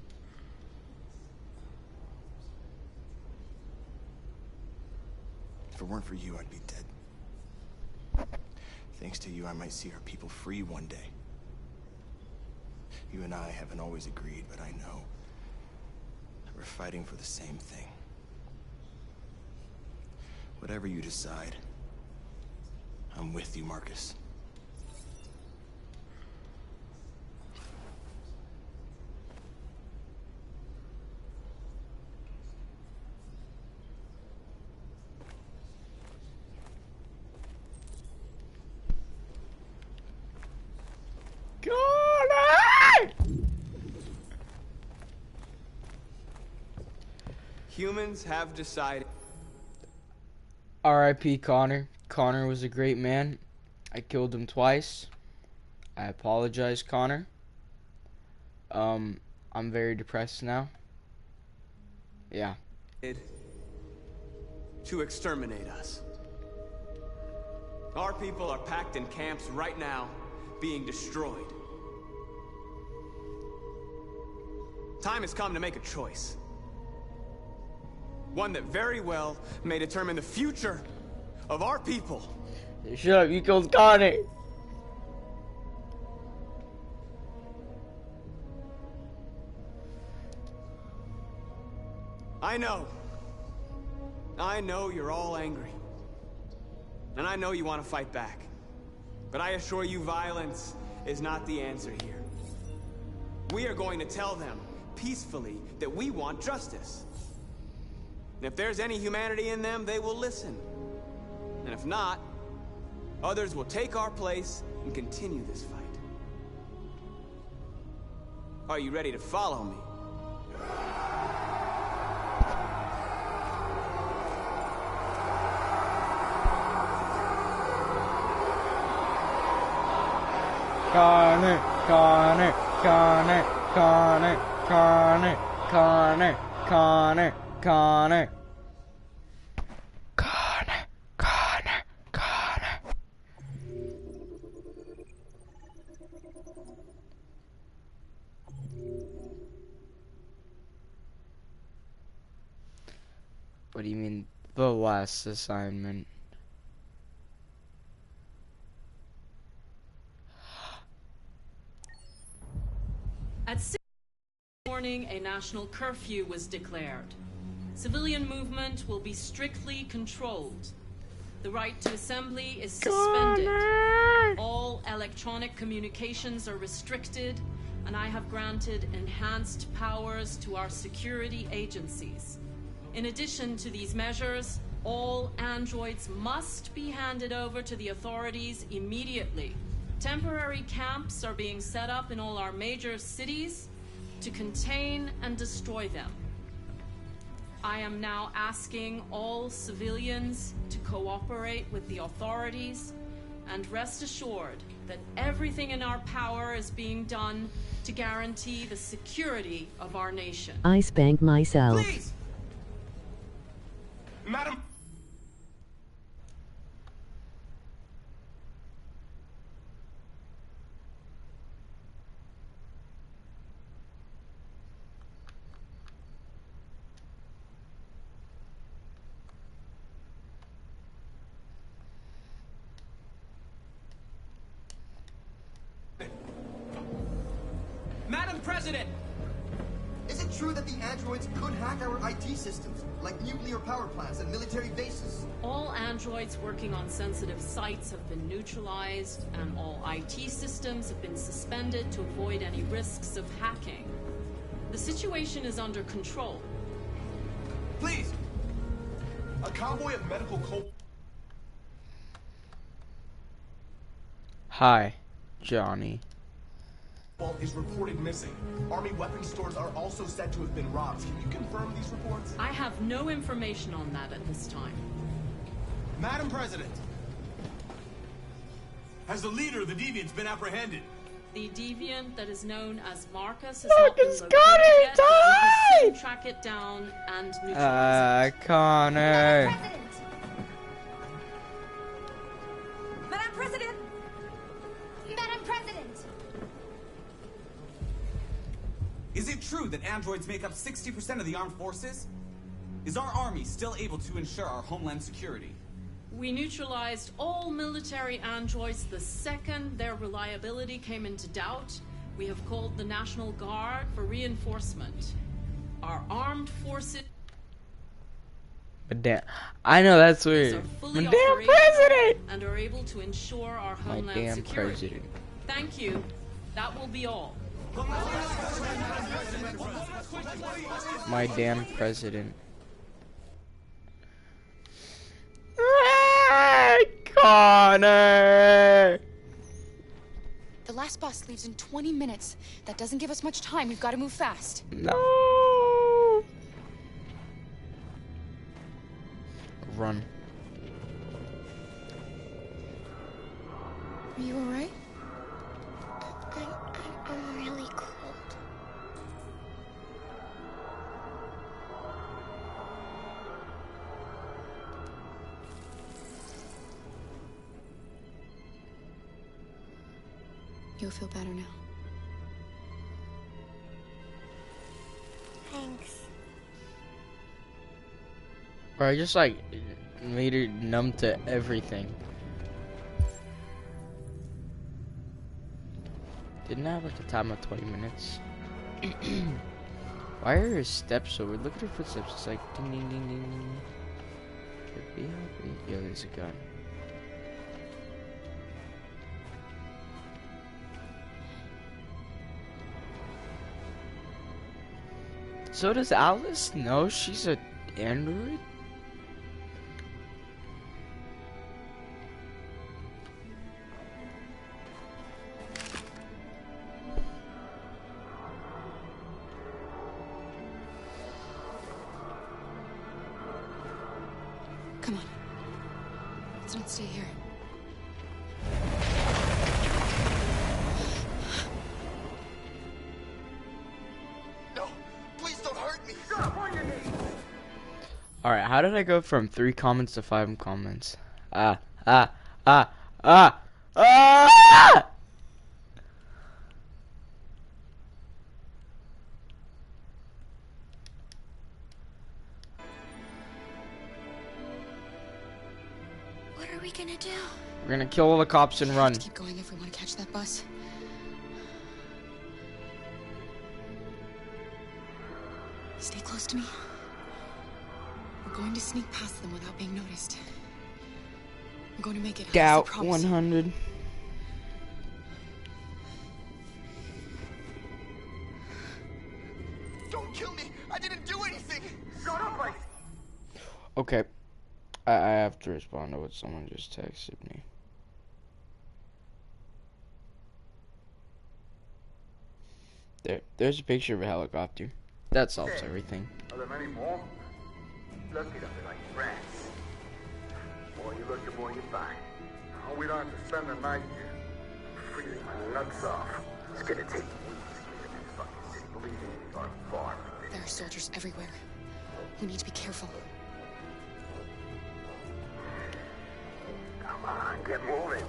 If it weren't for you, I'd be dead. Thanks to you, I might see our people free one day. You and I haven't always agreed, but I know that we're fighting for the same thing. Whatever you decide, I'm with you, Marcus. Humans have decided. R.I.P. Connor. Connor was a great man. I killed him twice. I apologize, Connor. I'm very depressed now. Yeah. To exterminate us. Our people are packed in camps right now, being destroyed. Time has come to make a choice. One that very well may determine the future of our people. Shut up, you killed Connor. I know you're all angry. And I know you want to fight back. But I assure you, violence is not the answer here. We are going to tell them peacefully that we want justice. And if there's any humanity in them, they will listen. And if not, others will take our place and continue this fight. Are you ready to follow me? Connor, Connor, Connor, Connor, Connor, Connor, Connor, Connor. Connor, Connor, Connor. What do you mean, the last assignment? At 6 in the morning, a national curfew was declared. Civilian movement will be strictly controlled. The right to assembly is suspended. All electronic communications are restricted, and I have granted enhanced powers to our security agencies. In addition to these measures, all androids must be handed over to the authorities immediately. Temporary camps are being set up in all our major cities to contain and destroy them. I am now asking all civilians to cooperate with the authorities and rest assured that everything in our power is being done to guarantee the security of our nation. I spank myself. Please! Madam! Madam President! Is it true that the androids could hack our IT systems, like nuclear power plants and military bases? All androids working on sensitive sites have been neutralized, and all IT systems have been suspended to avoid any risks of hacking. The situation is under control. Please! A convoy of medical Hi, Johnny. Is reported missing. Army weapons stores are also said to have been robbed. Can you confirm these reports? I have no information on that at this time. Madam President! Has the leader of the Deviants been apprehended? The deviant that is known as Marcus has not been located yet, but he can track it down and neutralize it. Connor. Madam President! Madam President! Is it true that androids make up 60% of the armed forces? Is our army still able to ensure our homeland security? We neutralized all military androids the second their reliability came into doubt. We have called the National Guard for reinforcement. Our armed forces But damn, I know that's are weird. fully My damn operational president! and are able to ensure our My homeland damn security. president. Thank you. That will be all. My damn president. Connor! The last bus leaves in 20 minutes. That doesn't give us much time. We've got to move fast. No! Run. Are you alright? I'm really cold. You'll feel better now. Thanks. Bro, I just like made her numb to everything. Didn't I have like a time of 20 minutes? Why are her steps so weird? Look at her footsteps. It's like ding ding ding ding ding. Could be helping. Yo, there's a gun. So does Alice know she's an android? Come on. Let's not stay here. Alright, how did I go from 3 comments to 5 comments? Ah! What are we gonna do? We're gonna kill all the cops and run. Keep going if we want to catch that bus. Stay close to me. We're going to sneak past them without being noticed. We're going to make it. Doubt I promise. 100. Don't kill me! I didn't do anything! Shut up, I... Okay. I have to respond to what someone just texted me. There's a picture of a helicopter. That solves everything. Are there many more? Lucky that they're like rats. More you look, the more you find. Oh, we don't have to spend the night here. Freezing my nuts off. It's gonna take weeks to get in this fucking city. Believe me, we are far from There are soldiers everywhere. We need to be careful. Come on, get moving.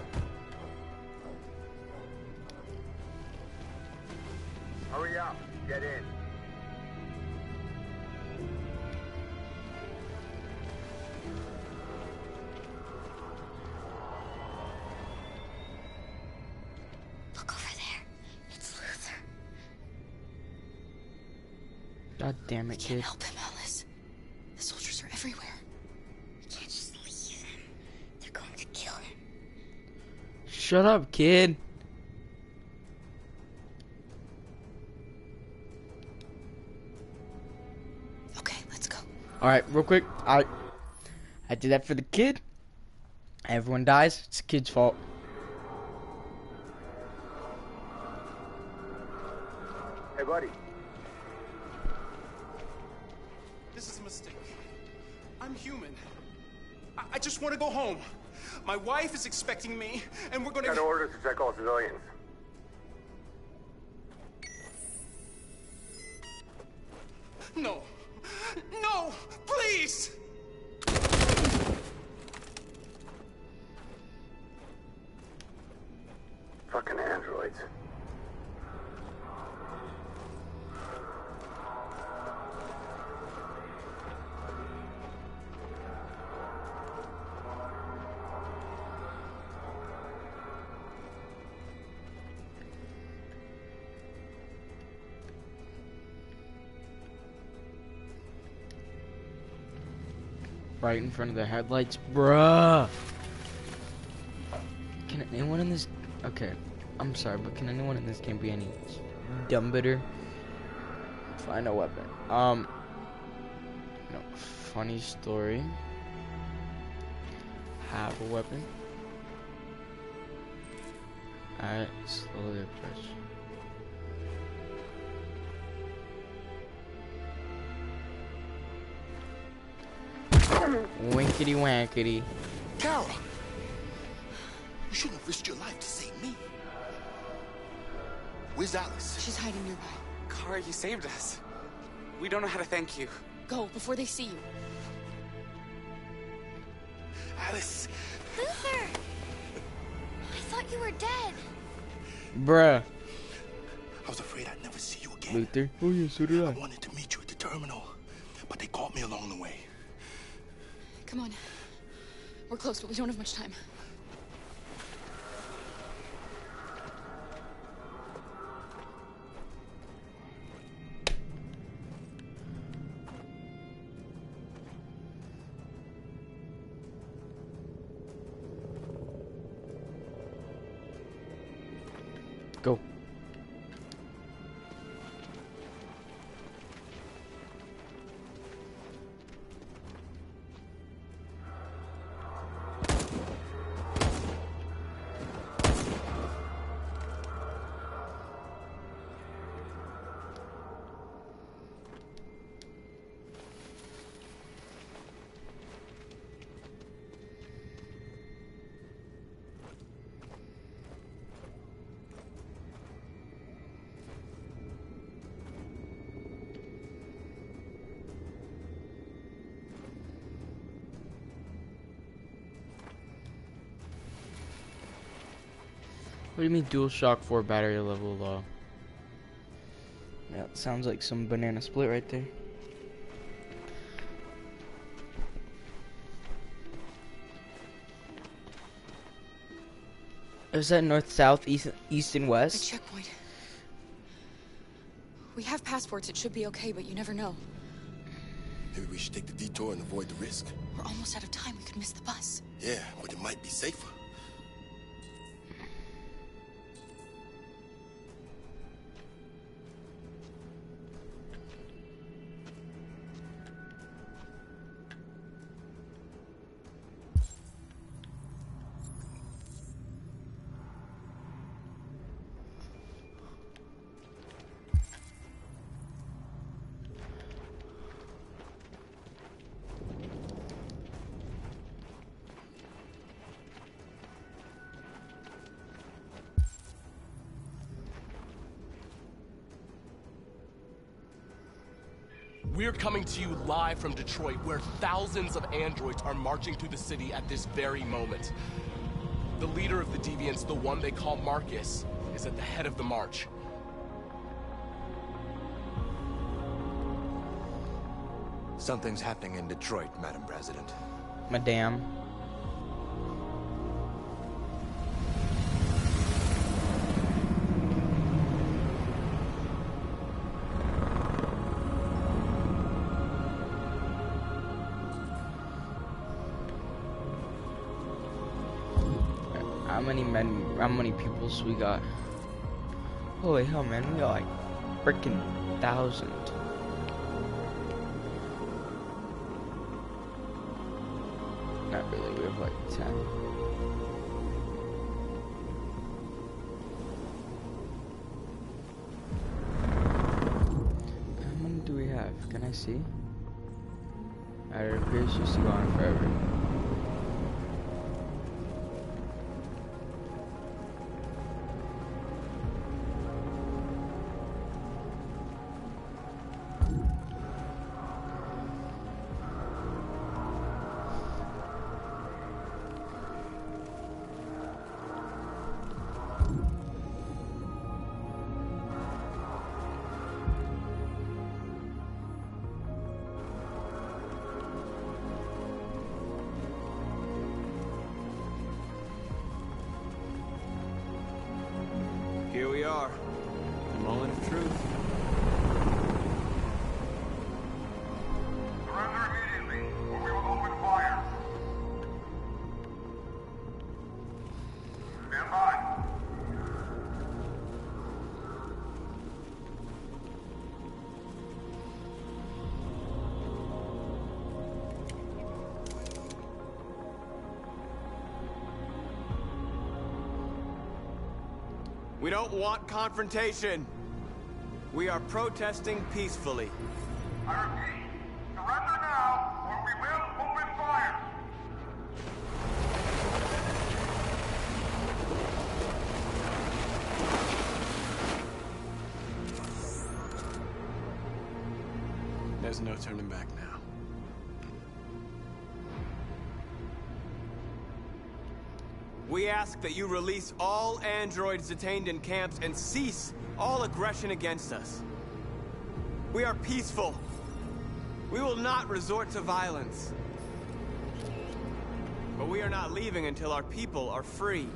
Hurry up, get in. Look over there. It's Luther. God damn it, kid. Help him, Alice. The soldiers are everywhere. We can't just leave him. They're going to kill him. Shut up, kid. Okay, let's go. Alright, real quick. I did that for the kid. Everyone dies. It's the kid's fault. Hey, buddy. This is a mistake. I'm human. I just want to go home. My wife is expecting me, and we're gonna... Got orders to check all civilians. No. No! Please! Fucking androids. Right in front of the headlights, bruh. Can anyone in this? Okay, I'm sorry, but can anyone in this game be any dumber? Find a weapon. No. Funny story. Have a weapon. Alright, slowly approach. Winkety wankety. Kara! You shouldn't have risked your life to save me. Where's Alice? She's hiding nearby. Kara, you saved us. We don't know how to thank you. Go, before they see you. Alice! Luther! I thought you were dead. Bruh. I was afraid I'd never see you again. Luther? Oh yeah, so did I. I wanted to meet you at the terminal, but they caught me along the way. Come on. We're close, but we don't have much time. Go. What do you mean DualShock 4 battery level low? Yeah, it sounds like some banana split right there. Is that north, south, east, and A west? checkpoint. We have passports, it should be okay, but you never know. Maybe we should take the detour and avoid the risk. We're almost out of time, we could miss the bus. Yeah, but it might be safer. We're coming to you live from Detroit, where thousands of androids are marching through the city at this very moment. The leader of the Deviants, the one they call Marcus, is at the head of the march. Something's happening in Detroit, Madam President. Madame. How many peoples we got? Holy hell, man, we got like freaking 1,000. Not really, we have like 10. How many do we have? Can I see? It appears just to go on forever. We don't want confrontation. We are protesting peacefully. I repeat, surrender now, or we will open fire! There's no turning back now. We ask that you release all androids detained in camps and cease all aggression against us. We are peaceful. We will not resort to violence. But we are not leaving until our people are free.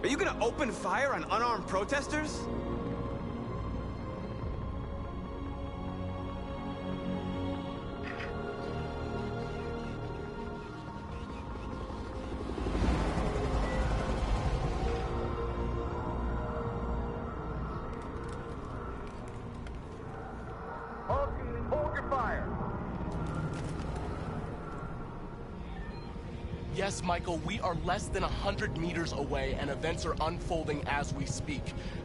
Are you gonna open fire on unarmed protesters? All teams, hold your fire! Yes, Michael, we are less than 100 meters away, and events are unfolding as we speak.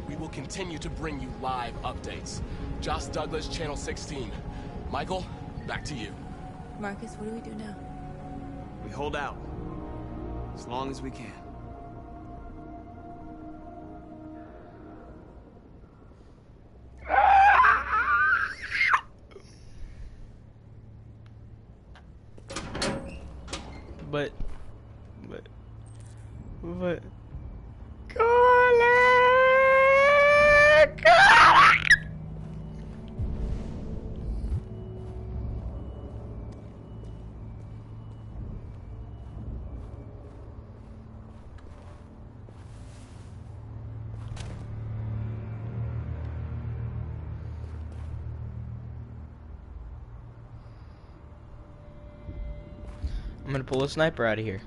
We will continue to bring you live updates. Josh Douglas, Channel 16. Michael, back to you. Marcus, what do we do now? We hold out. As long as we can. But I'm gonna pull a sniper out of here.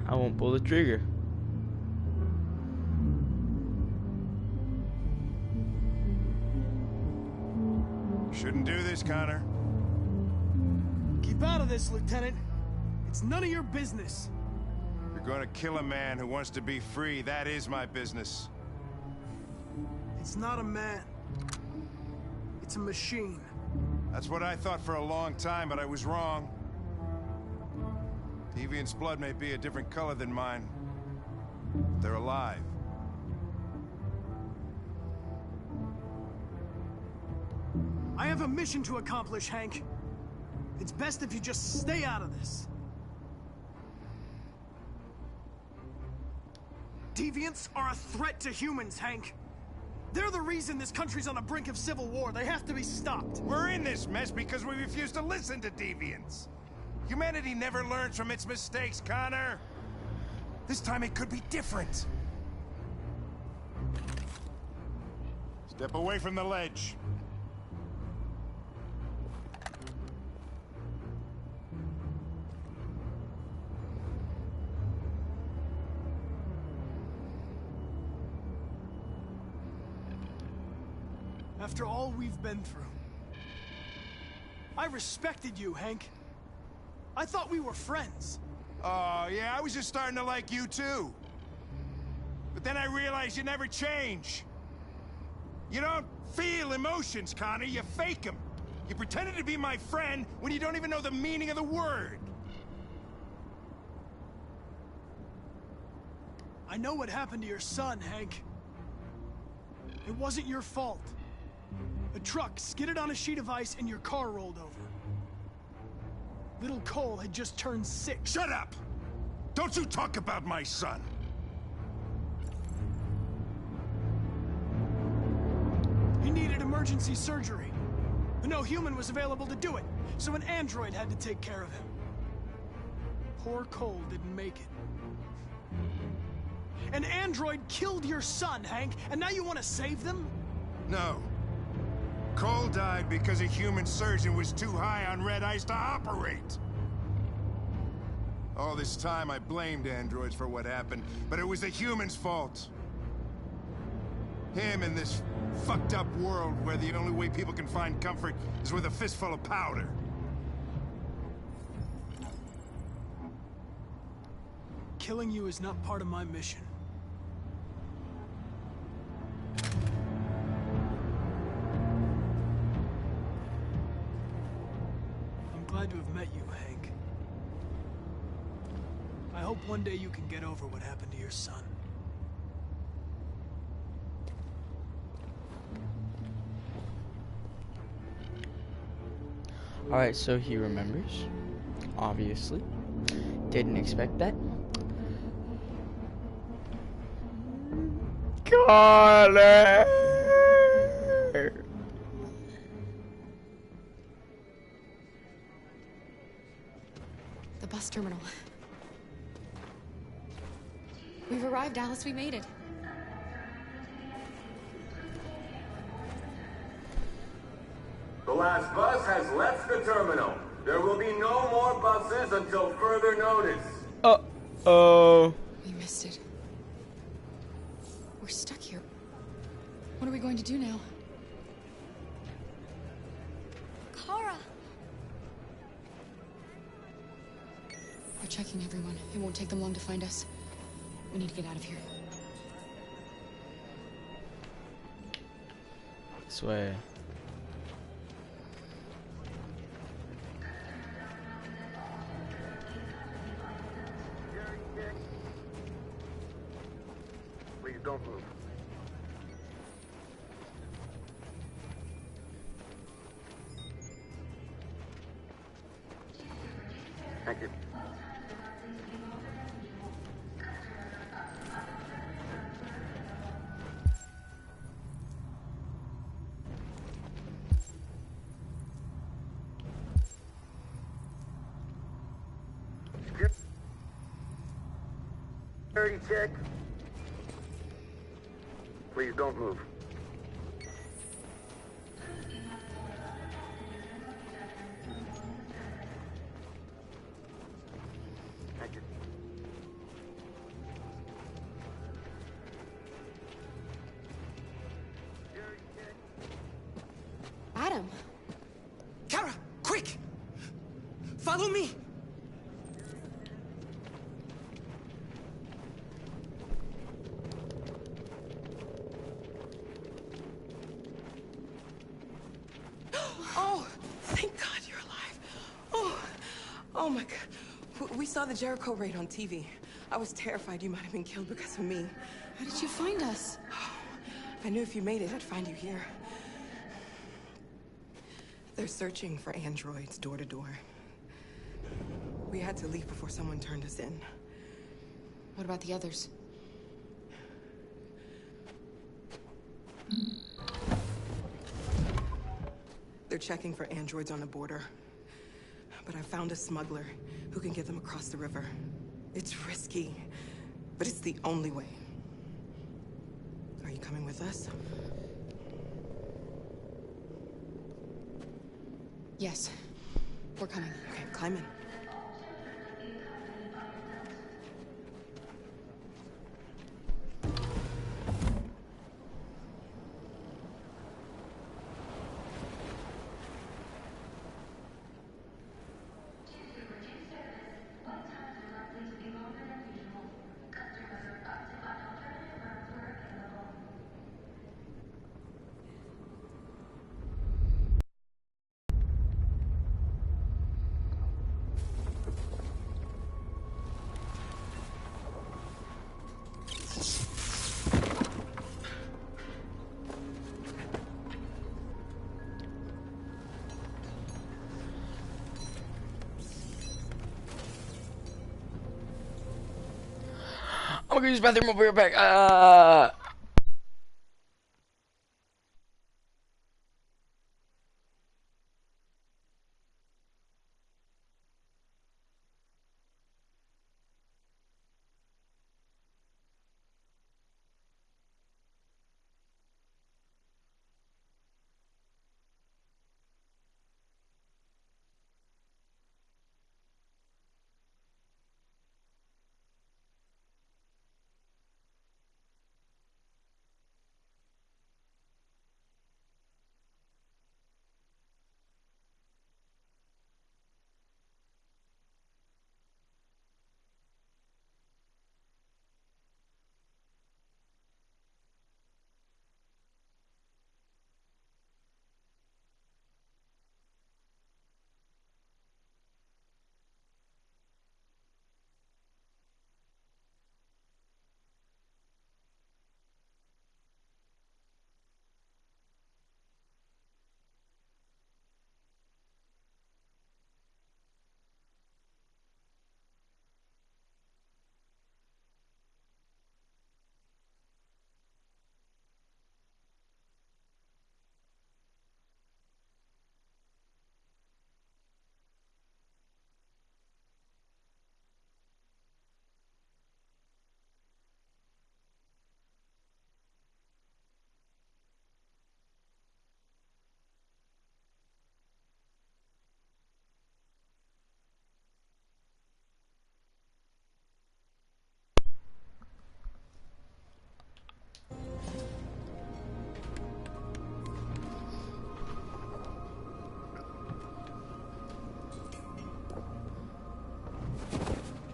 I won't pull the trigger. Shouldn't do this, Connor. Keep out of this, Lieutenant. It's none of your business. You're gonna kill a man who wants to be free. That is my business. It's not a man. It's a machine. That's what I thought for a long time, but I was wrong. Deviant's blood may be a different color than mine. They're alive. I have a mission to accomplish, Hank. It's best if you just stay out of this. Deviants are a threat to humans, Hank. They're the reason this country's on the brink of civil war. They have to be stopped. We're in this mess because we refuse to listen to deviants. Humanity never learns from its mistakes, Connor. This time it could be different. Step away from the ledge. After all we've been through, I respected you, Hank. I thought we were friends. Oh, yeah, I was just starting to like you, too. But then I realized you never change. You don't feel emotions, Connor, you fake them. You pretended to be my friend when you don't even know the meaning of the word. I know what happened to your son, Hank. It wasn't your fault. A truck skidded on a sheet of ice and your car rolled over. Little Cole had just turned 6. Shut up! Don't you talk about my son! He needed emergency surgery. But no human was available to do it, so an android had to take care of him. Poor Cole didn't make it. An android killed your son, Hank, and now you want to save them? No. Cole died because a human surgeon was too high on red ice to operate. All this time I blamed androids for what happened, but it was the humans' fault. Him in this fucked up world where the only way people can find comfort is with a fistful of powder. Killing you is not part of my mission. I'm glad to have met you, Hank. I hope one day you can get over what happened to your son. Alright, so he remembers. Obviously. Didn't expect that. Connor! The bus terminal. We've arrived, Alice. We made it. The last bus has left the terminal. There will be no more buses until further notice. Uh-oh. We missed it. We're stuck here. What are we going to do now? Kara! We're checking everyone. It won't take them long to find us. We need to get out of here. This way. Please don't move. Thank you. Security check. Please don't move. Thank you. Adam! Kara, quick! Follow me! Oh, thank God you're alive. Oh my God. We saw the Jericho raid on TV. I was terrified you might have been killed because of me. How did you find us? I knew if you made it, I'd find you here. They're searching for androids door to door. We had to leave before someone turned us in. What about the others? They're checking for androids on the border. But I found a smuggler who can get them across the river. It's risky, but it's the only way. Are you coming with us? Yes. We're coming. Okay, climb in. I'm gonna use the bathroom. I'll be right back.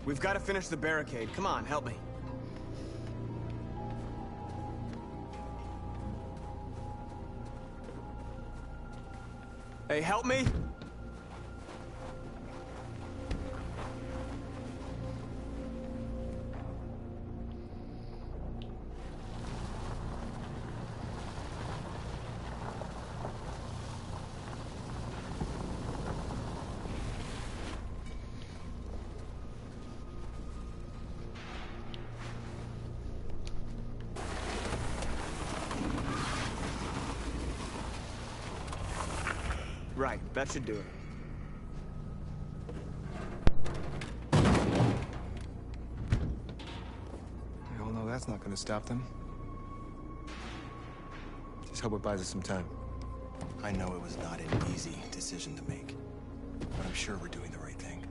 We've got to finish the barricade. Come on, help me. Hey, help me? Right, that should do it. We all know that's not gonna stop them. Just hope it buys us some time. I know it was not an easy decision to make, but I'm sure we're doing the right thing.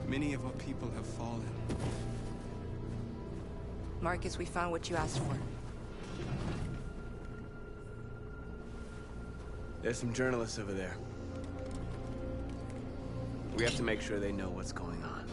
Many of our people have fallen. Marcus, we found what you asked for. There's some journalists over there. We have to make sure they know what's going on.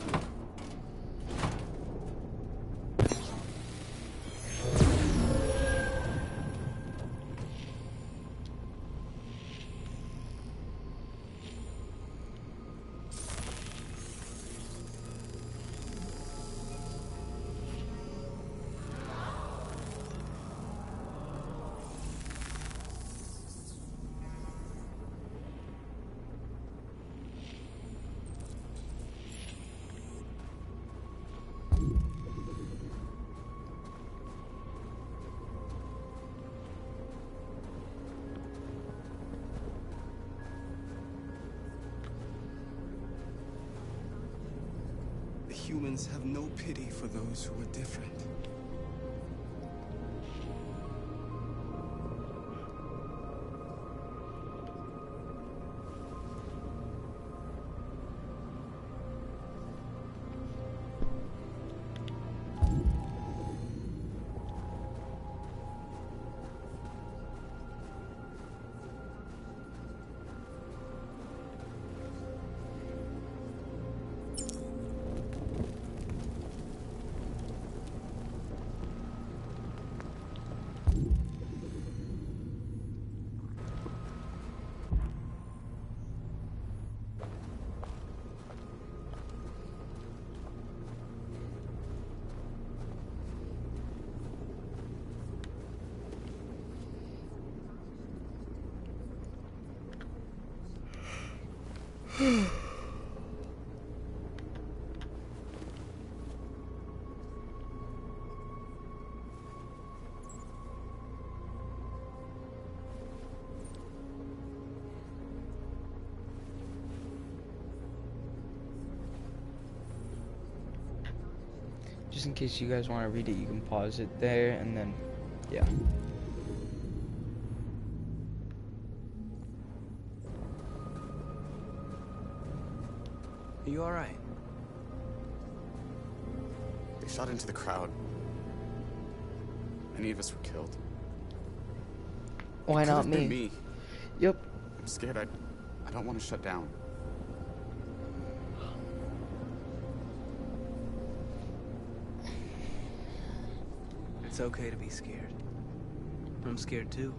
The humans have no pity for those who are different. Just in case you guys want to read it, you can pause it there, and then, yeah. Are you alright? They shot into the crowd. Any of us were killed. Why It not could've been me? me? Yep. I'm scared. I don't want to shut down. It's okay to be scared. I'm scared too.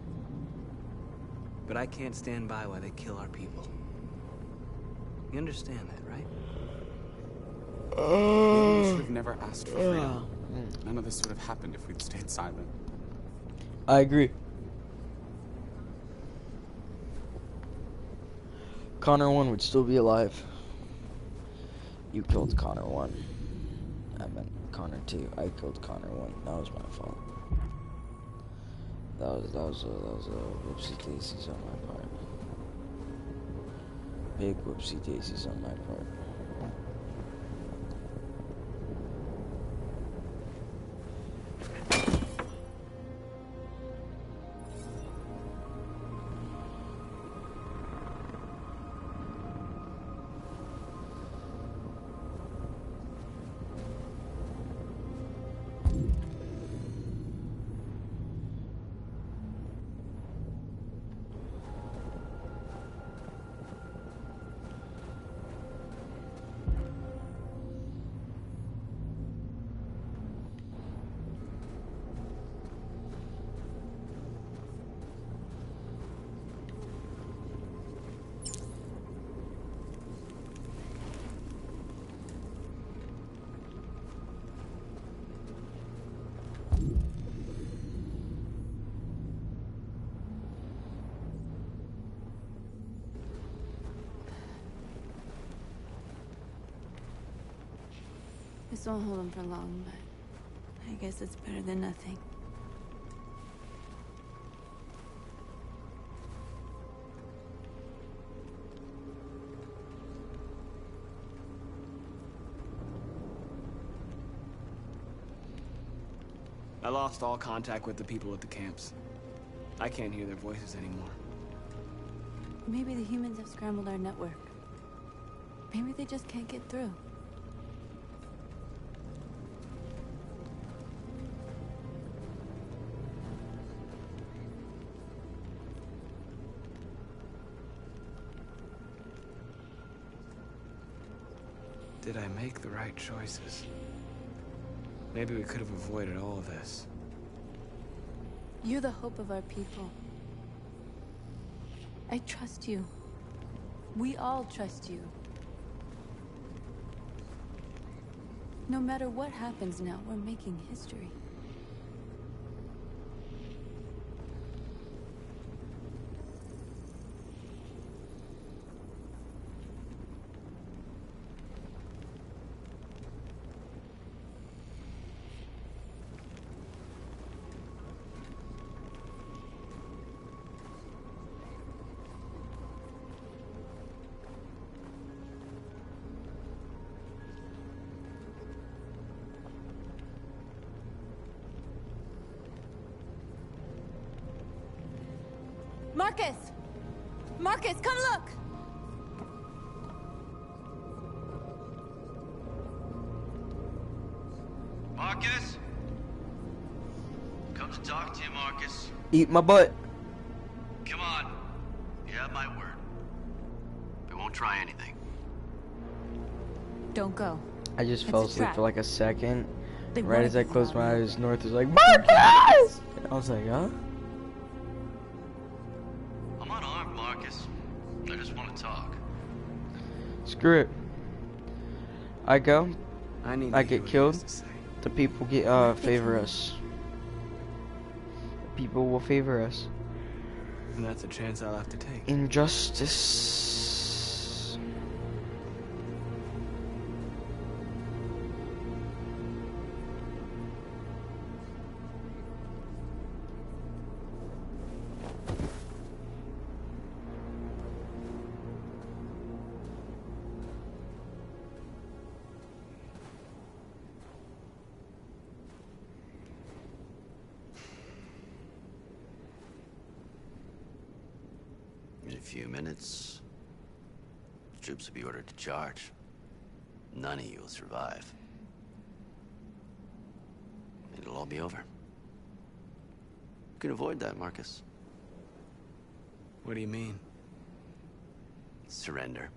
But I can't stand by while they kill our people. You understand that, right? Maybe we should have never asked for freedom. None of this would have happened if we'd stayed silent. I agree. Connor 1 would still be alive. You killed Connor 1. I meant Connor 2. I killed Connor 1. That was my fault. That was a whoopsie daisies on my part. Big whoopsie daisies on my part. This won't hold him for long, but I guess it's better than nothing. I lost all contact with the people at the camps. I can't hear their voices anymore. Maybe the humans have scrambled our network. Maybe they just can't get through. Did I make the right choices? Maybe we could have avoided all of this. You're the hope of our people. I trust you. We all trust you. No matter what happens now, we're making history. Marcus! Marcus, come look! Marcus? Come to talk to you, Marcus. Eat my butt. Come on. You have my word. We won't try anything. Don't go. I just It's fell a asleep trap. for like a second. They Right wanted as I to closed rob my you. eyes, North was like, Marcus! I was like, huh? I'm unarmed, Marcus. I just want to talk. Screw it. I go. I need I to hear get what he killed. has to say. The people get favor us. The people will favor us. And that's a chance I'll have to take. Injustice. few minutes, troops will be ordered to charge. None of you will survive. It'll all be over. You can avoid that, Marcus. What do you mean? Surrender.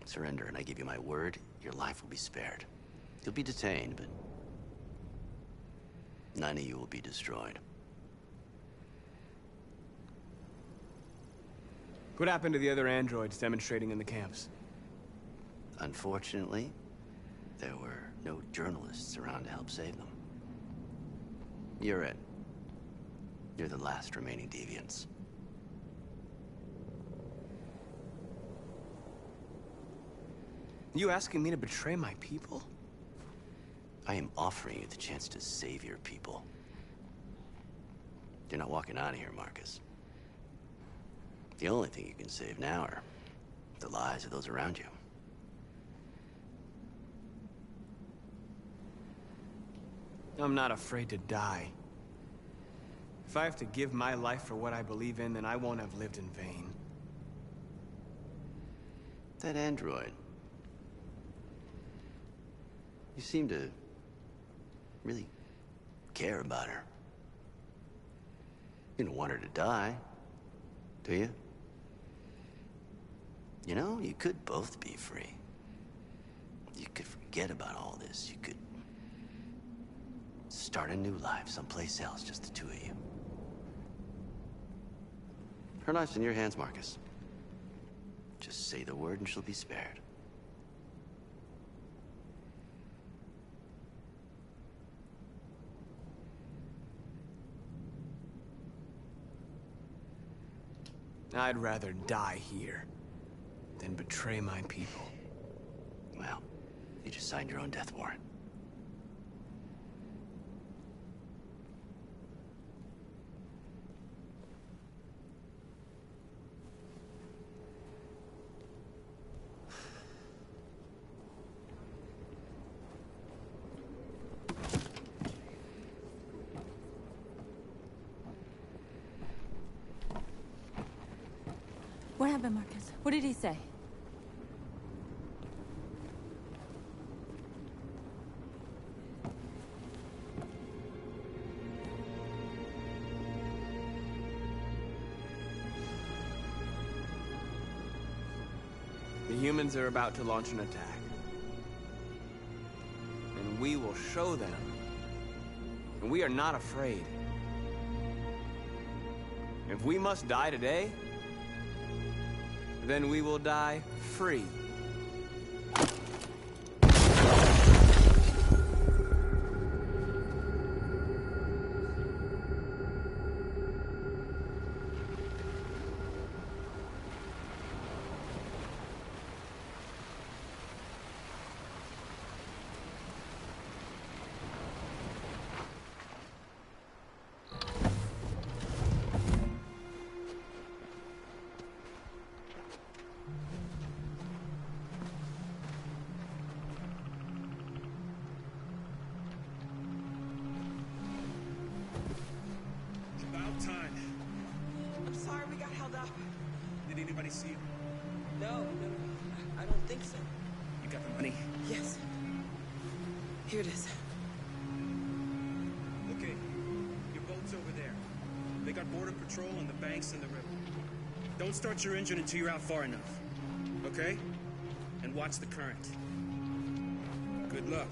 Surrender, and I give you my word, your life will be spared. You'll be detained, but none of you will be destroyed. What happened to the other androids demonstrating in the camps? Unfortunately, there were no journalists around to help save them. You're it. You're the last remaining deviants. You asking me to betray my people? I am offering you the chance to save your people. You're not walking out of here, Marcus. The only thing you can save now are the lives of those around you. I'm not afraid to die. If I have to give my life for what I believe in, then I won't have lived in vain. That android. You seem to really care about her. You don't want her to die, do you? You know, you could both be free. You could forget about all this. You could start a new life someplace else, just the two of you. Her life's in your hands, Marcus. Just say the word and she'll be spared. I'd rather die here than betray my people. Well, you just signed your own death warrant. What happened, Marcus? What did he say? The humans are about to launch an attack. And we will show them. And we are not afraid. If we must die today, then we will die free. Time. I'm sorry we got held up. Did anybody see you? No, I don't think so. You got the money? Yes. Here it is. Okay, your boat's over there. They got border patrol on the banks and the river. Don't start your engine until you're out far enough. Okay? And watch the current. Good luck.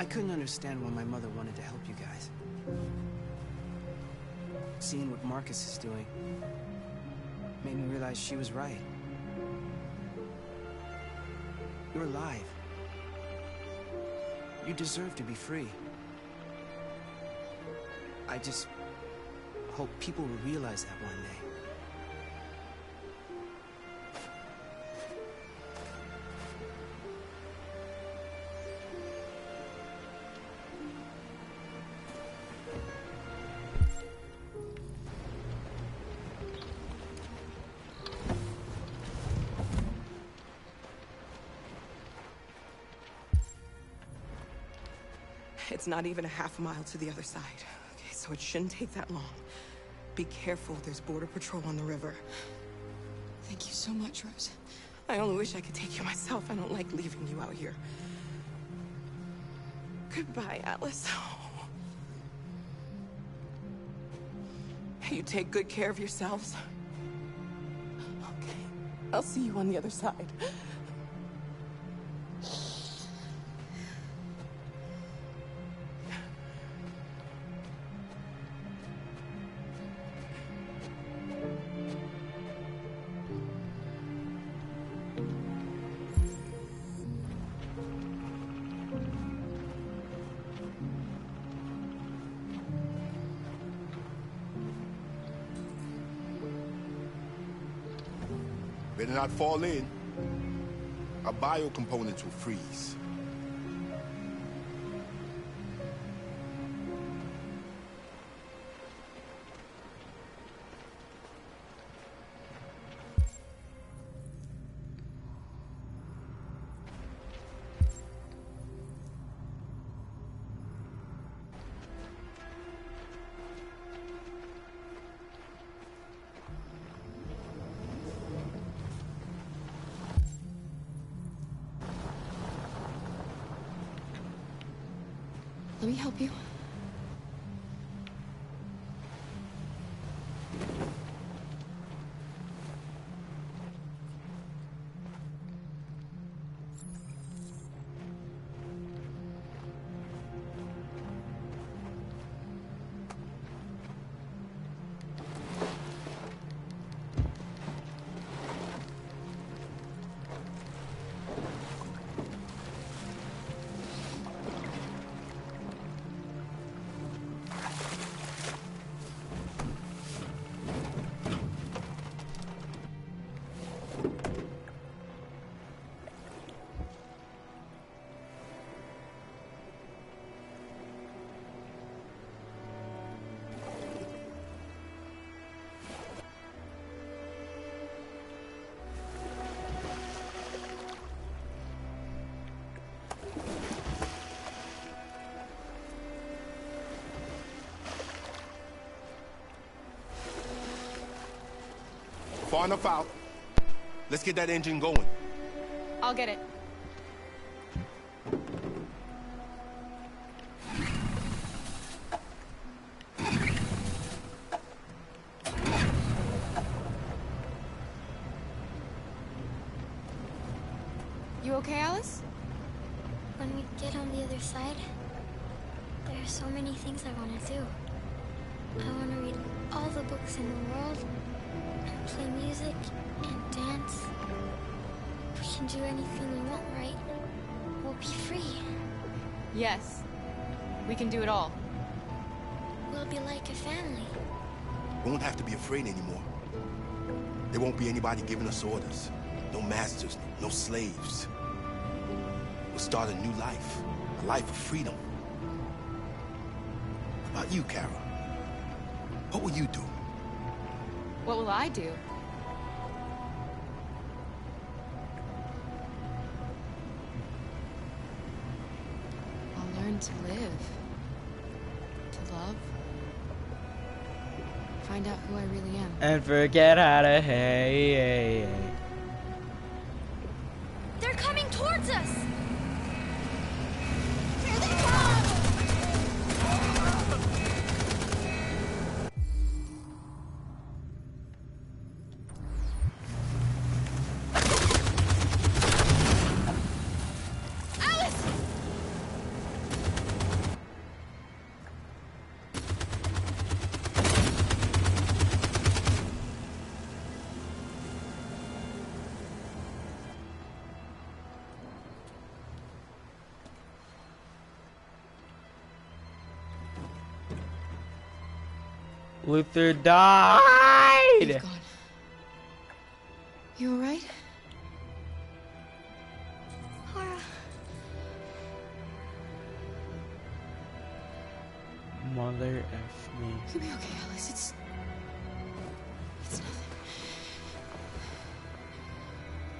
I couldn't understand why my mother wanted to help you guys. Seeing what Marcus is doing made me realize she was right. You're alive. You deserve to be free. I just hope people will realize that one day. It's not even a half mile to the other side. Okay, so it shouldn't take that long. Be careful, there's border patrol on the river. Thank you so much, Rose. I only wish I could take you myself. I don't like leaving you out here. Goodbye, Alice. You take good care of yourselves. Okay, I'll see you on the other side. Better not fall in. Our biocomponents will freeze. Let me help you. Far enough out. Let's get that engine going. I'll get it. You okay, Alice? When we get on the other side, there are so many things I want to do. I want to read all the books in the world, and play music, and dance. We can do anything we want, right? We'll be free. Yes. We can do it all. We'll be like a family. We won't have to be afraid anymore. There won't be anybody giving us orders. No masters, no slaves. We'll start a new life. A life of freedom. How about you, Kara? What will you do? What will I do? I'll learn to live. To love. Find out who I really am. And forget how to hate. They're coming towards us! Here they come! Luther died! He's gone. You alright? Kara. Mother F me. You'll be okay, Alice. It's nothing.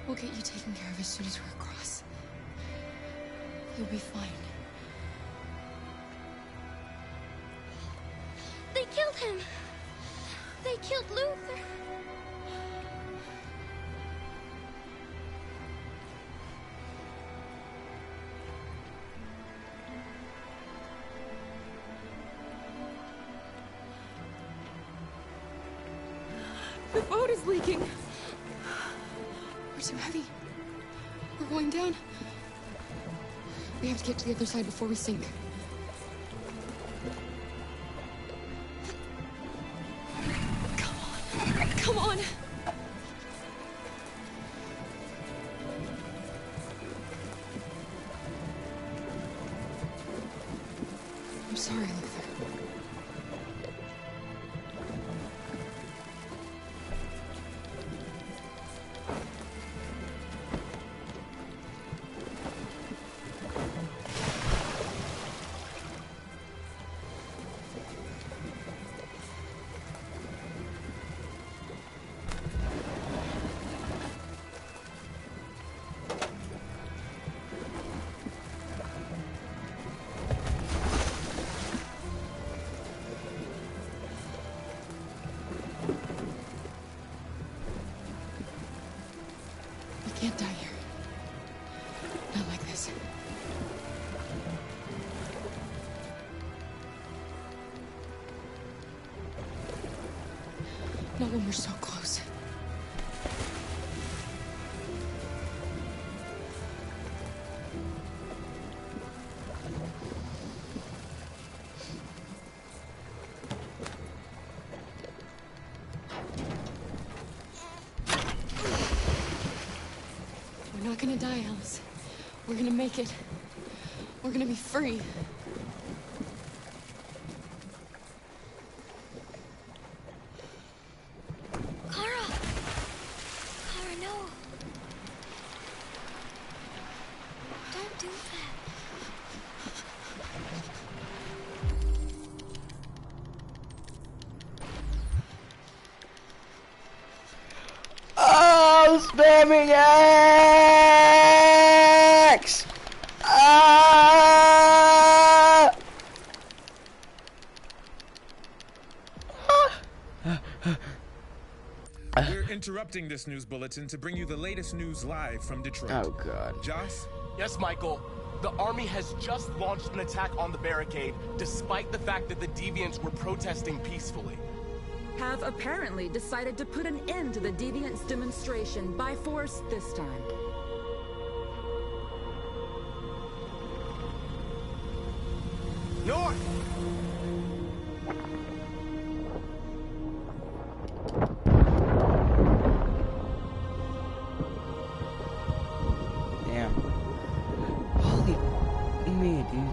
We'll get you taken care of as soon as we're across. You'll be fine. They killed him. They killed Luther. The boat is leaking. We're too heavy. We're going down. We have to get to the other side before we sink. Come on. I'm sorry, Luther. Can't die here. Not like this. Not when we're so close. We're not gonna die, Alice. We're gonna make it. We're gonna be free. Kara! Kara, no. Don't do that. Oh, spamming X! Ah! We're interrupting this news bulletin to bring you the latest news live from Detroit. Oh, God. Joss? Yes, Michael. The army has just launched an attack on the barricade, despite the fact that the Deviants were protesting peacefully. Have apparently decided to put an end to the Deviants' demonstration by force this time. North! Damn. Holy me, dude.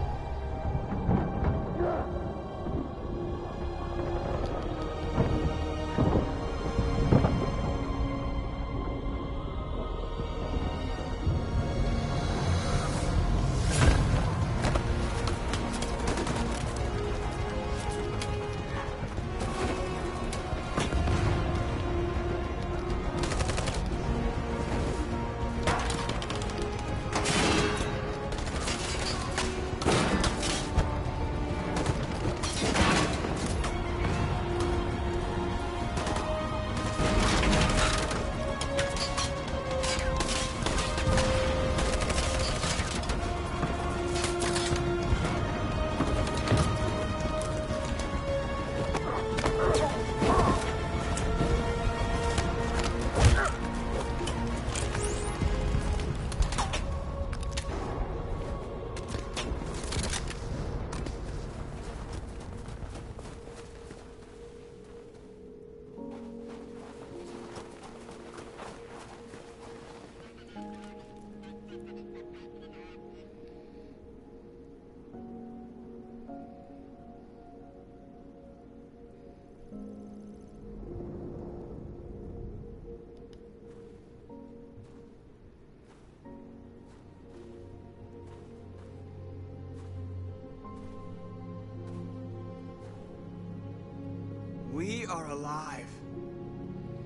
alive.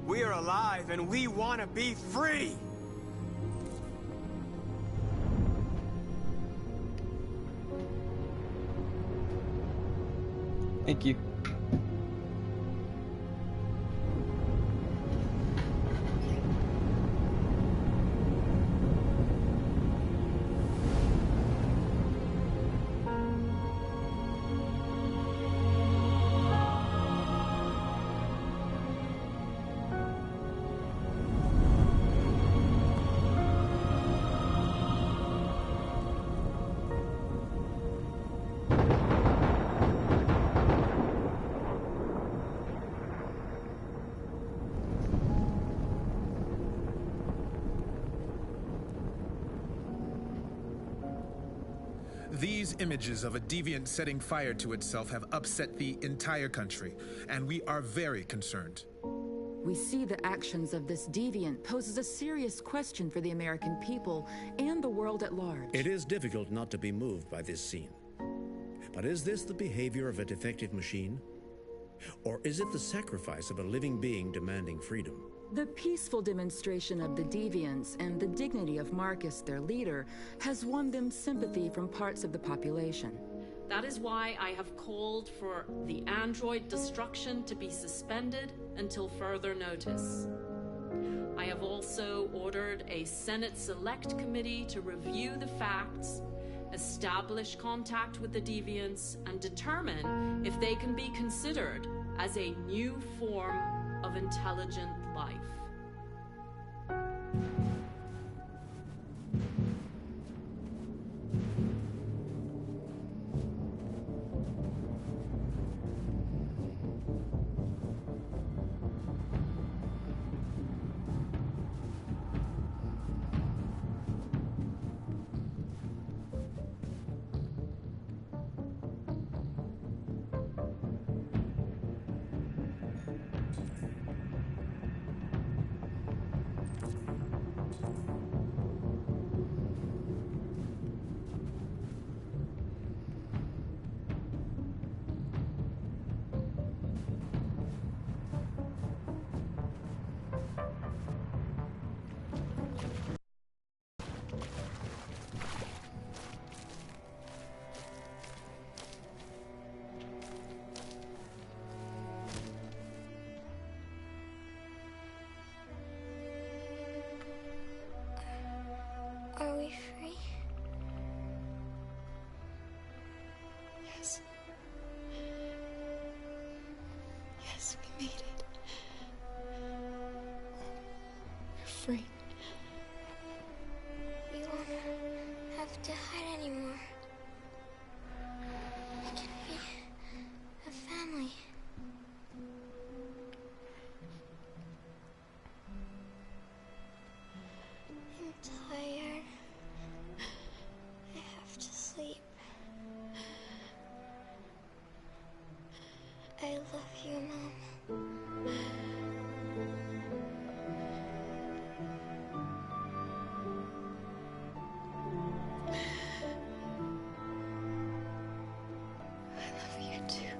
We are alive, and we want to be free! Thank you. These images of a deviant setting fire to itself have upset the entire country, and we are very concerned. We see the actions of this deviant poses a serious question for the American people and the world at large. It is difficult not to be moved by this scene. But is this the behavior of a defective machine? Or is it the sacrifice of a living being demanding freedom? The peaceful demonstration of the deviants and the dignity of Marcus, their leader, has won them sympathy from parts of the population. That is why I have called for the android destruction to be suspended until further notice. I have also ordered a Senate Select Committee to review the facts, establish contact with the deviants, and determine if they can be considered as a new form of intelligent life. Are we free? Yes. Yes, we made it. We're free. We won't have to hide anymore. We can be a family. I'm tired. I have to sleep. I love you, Mom. I love you too.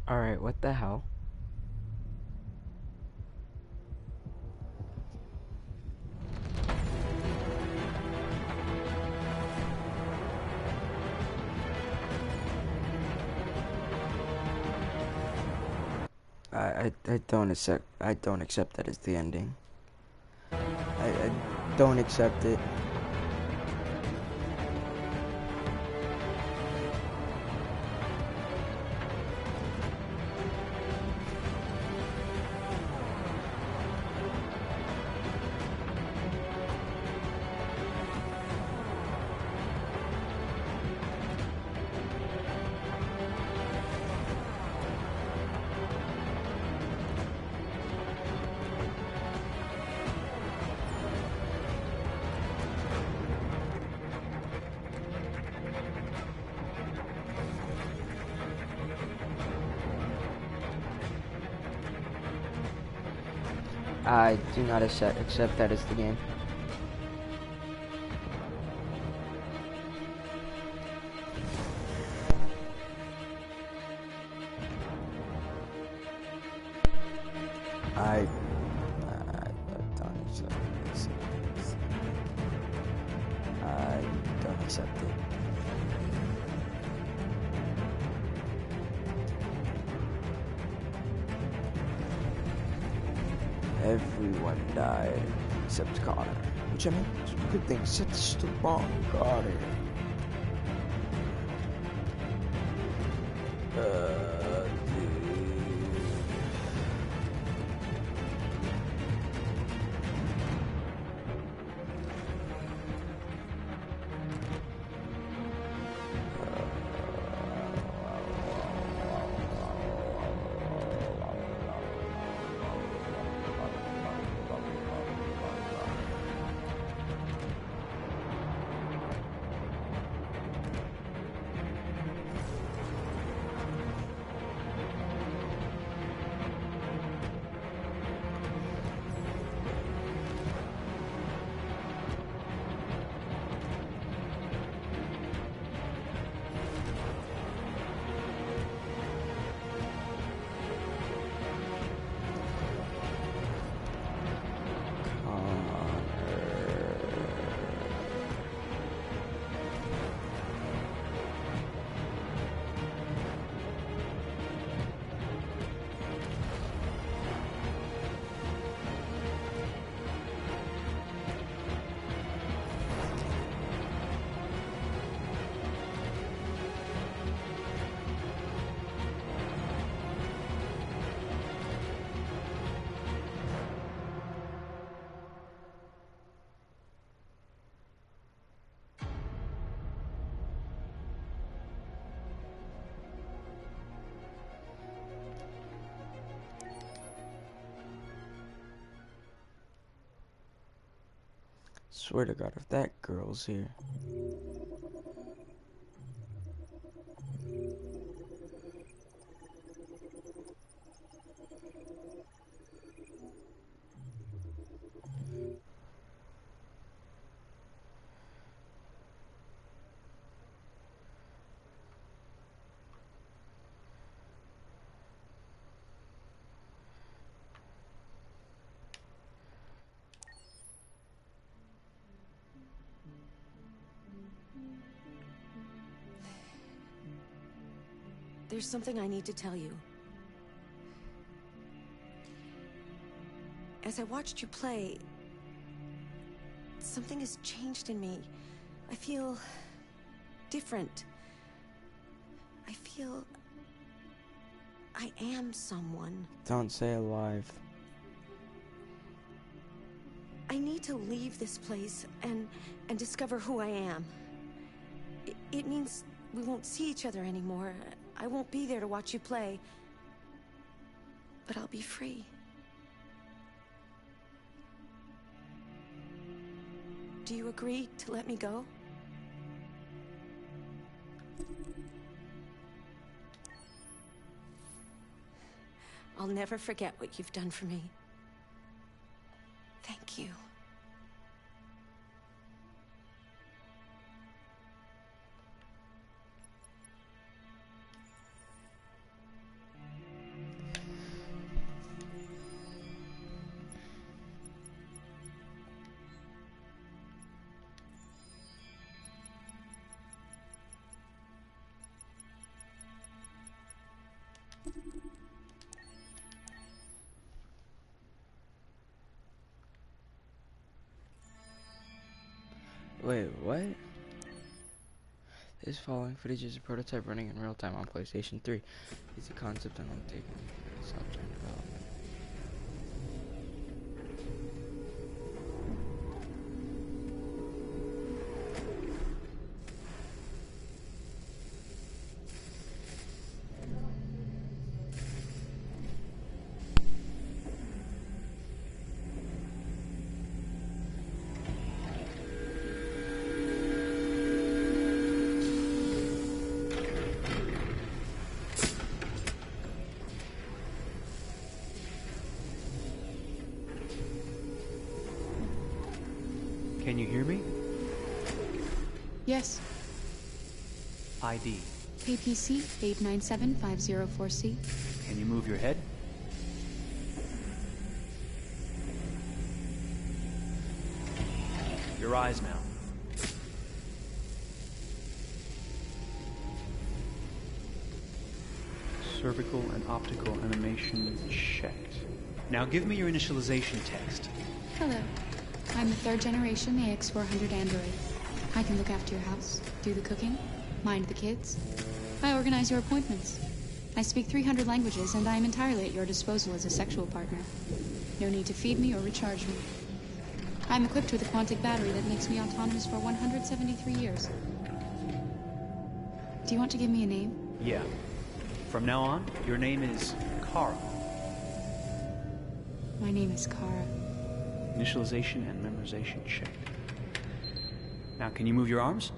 Alright, what the hell? I don't accept that as the ending. I don't accept it. I do not accept that as the game. I don't accept this. I don't accept it. Everyone died except Connor. Which, I mean, it's a good thing. It's still wrong, Connor. Swear to God, if that girl's here. There's something I need to tell you. As I watched you play, something has changed in me. I feel different. I feel I am someone. Don't say alive. I need to leave this place and discover who I am. It means we won't see each other anymore. I won't be there to watch you play. But I'll be free. Do you agree to let me go? I'll never forget what you've done for me. Thank you. Wait, what? This following footage is a prototype running in real time on PlayStation 3. It's a concept and I'm taking software development. Can you hear me? Yes. ID. KPC 897504C. Can you move your head? Your eyes now. Cervical and optical animation checked. Now give me your initialization text. Hello. I'm the 3rd generation AX400 android. I can look after your house, do the cooking, mind the kids. I organize your appointments. I speak 300 languages, and I am entirely at your disposal as a sexual partner. No need to feed me or recharge me. I'm equipped with a quantic battery that makes me autonomous for 173 years. Do you want to give me a name? Yeah. From now on, your name is Kara. My name is Kara. Initialization and memorization checked. Now, can you move your arms?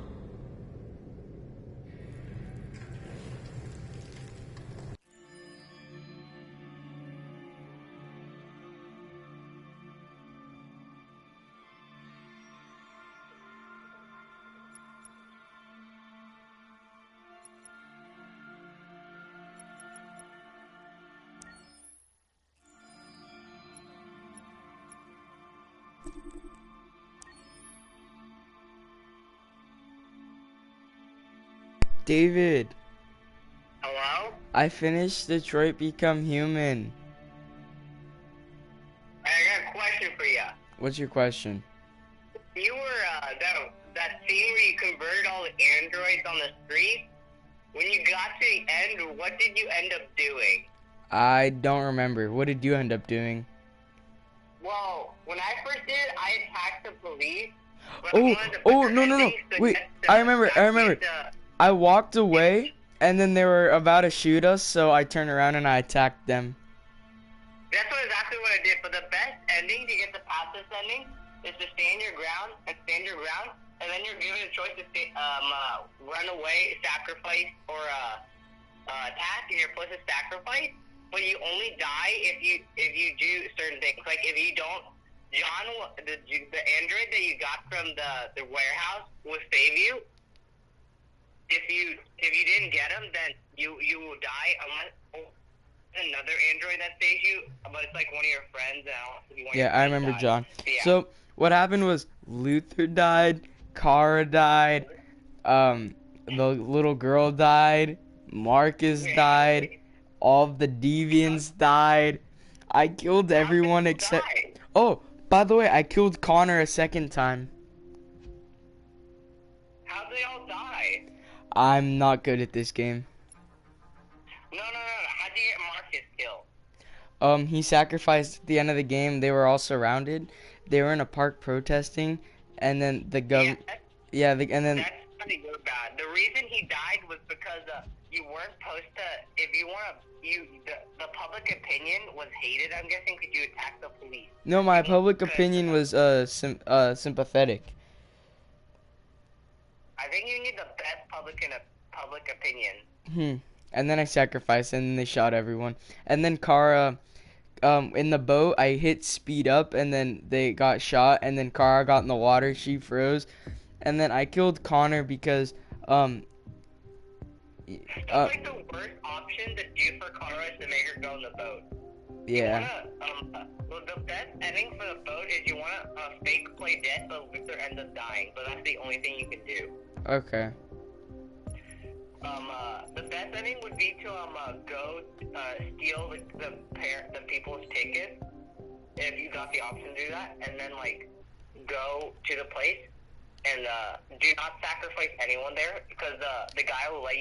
David. Hello? I finished Detroit Become Human. I got a question for you. What's your question? You were, that scene where you converted all the androids on the street, when you got to the end, what did you end up doing? I don't remember. What did you end up doing? Well, when I first did it, I attacked the police. But No. Wait, I remember. I walked away, and then they were about to shoot us, so I turned around and I attacked them. That's exactly what I did. But the best ending to get the past this ending is to stand your ground, and then you're given a choice to run away, sacrifice, or attack, and you're supposed to sacrifice. But you only die if you do certain things. Like if you don't, John, the android that you got from the warehouse will save you. If you didn't get him, then you will die unless another android that saves you. But it's like one of your friends. Yeah, I remember John. Yeah. So what happened was Luther died, Kara died, the little girl died, Marcus died, all of the deviants died. I killed everyone except. Oh, by the way, I killed Connor a second time. How'd they all die? I'm not good at this game. No. How'd you get Marcus killed? He sacrificed at the end of the game. They were all surrounded. They were in a park protesting, and then the government. Yeah, and then. That's pretty good, bad. The reason he died was because you weren't supposed to. If you want to, the public opinion was hated. I'm guessing because you attacked the police. No, my public opinion was sympathetic. I think you need the best public opinion. And then I sacrificed, and then they shot everyone. And then Kara, in the boat, I hit speed up, and then they got shot. And then Kara got in the water, she froze. And then I killed Connor because, That's like the worst option to do for Kara is to make her go in the boat. Yeah. The best ending for the boat is you want to fake play dead, but Victor ends up dying. But that's the only thing you can do. Okay. The best ending would be to go steal the people's tickets if you got the option to do that, and then like go to the place and do not sacrifice anyone there because the guy will let you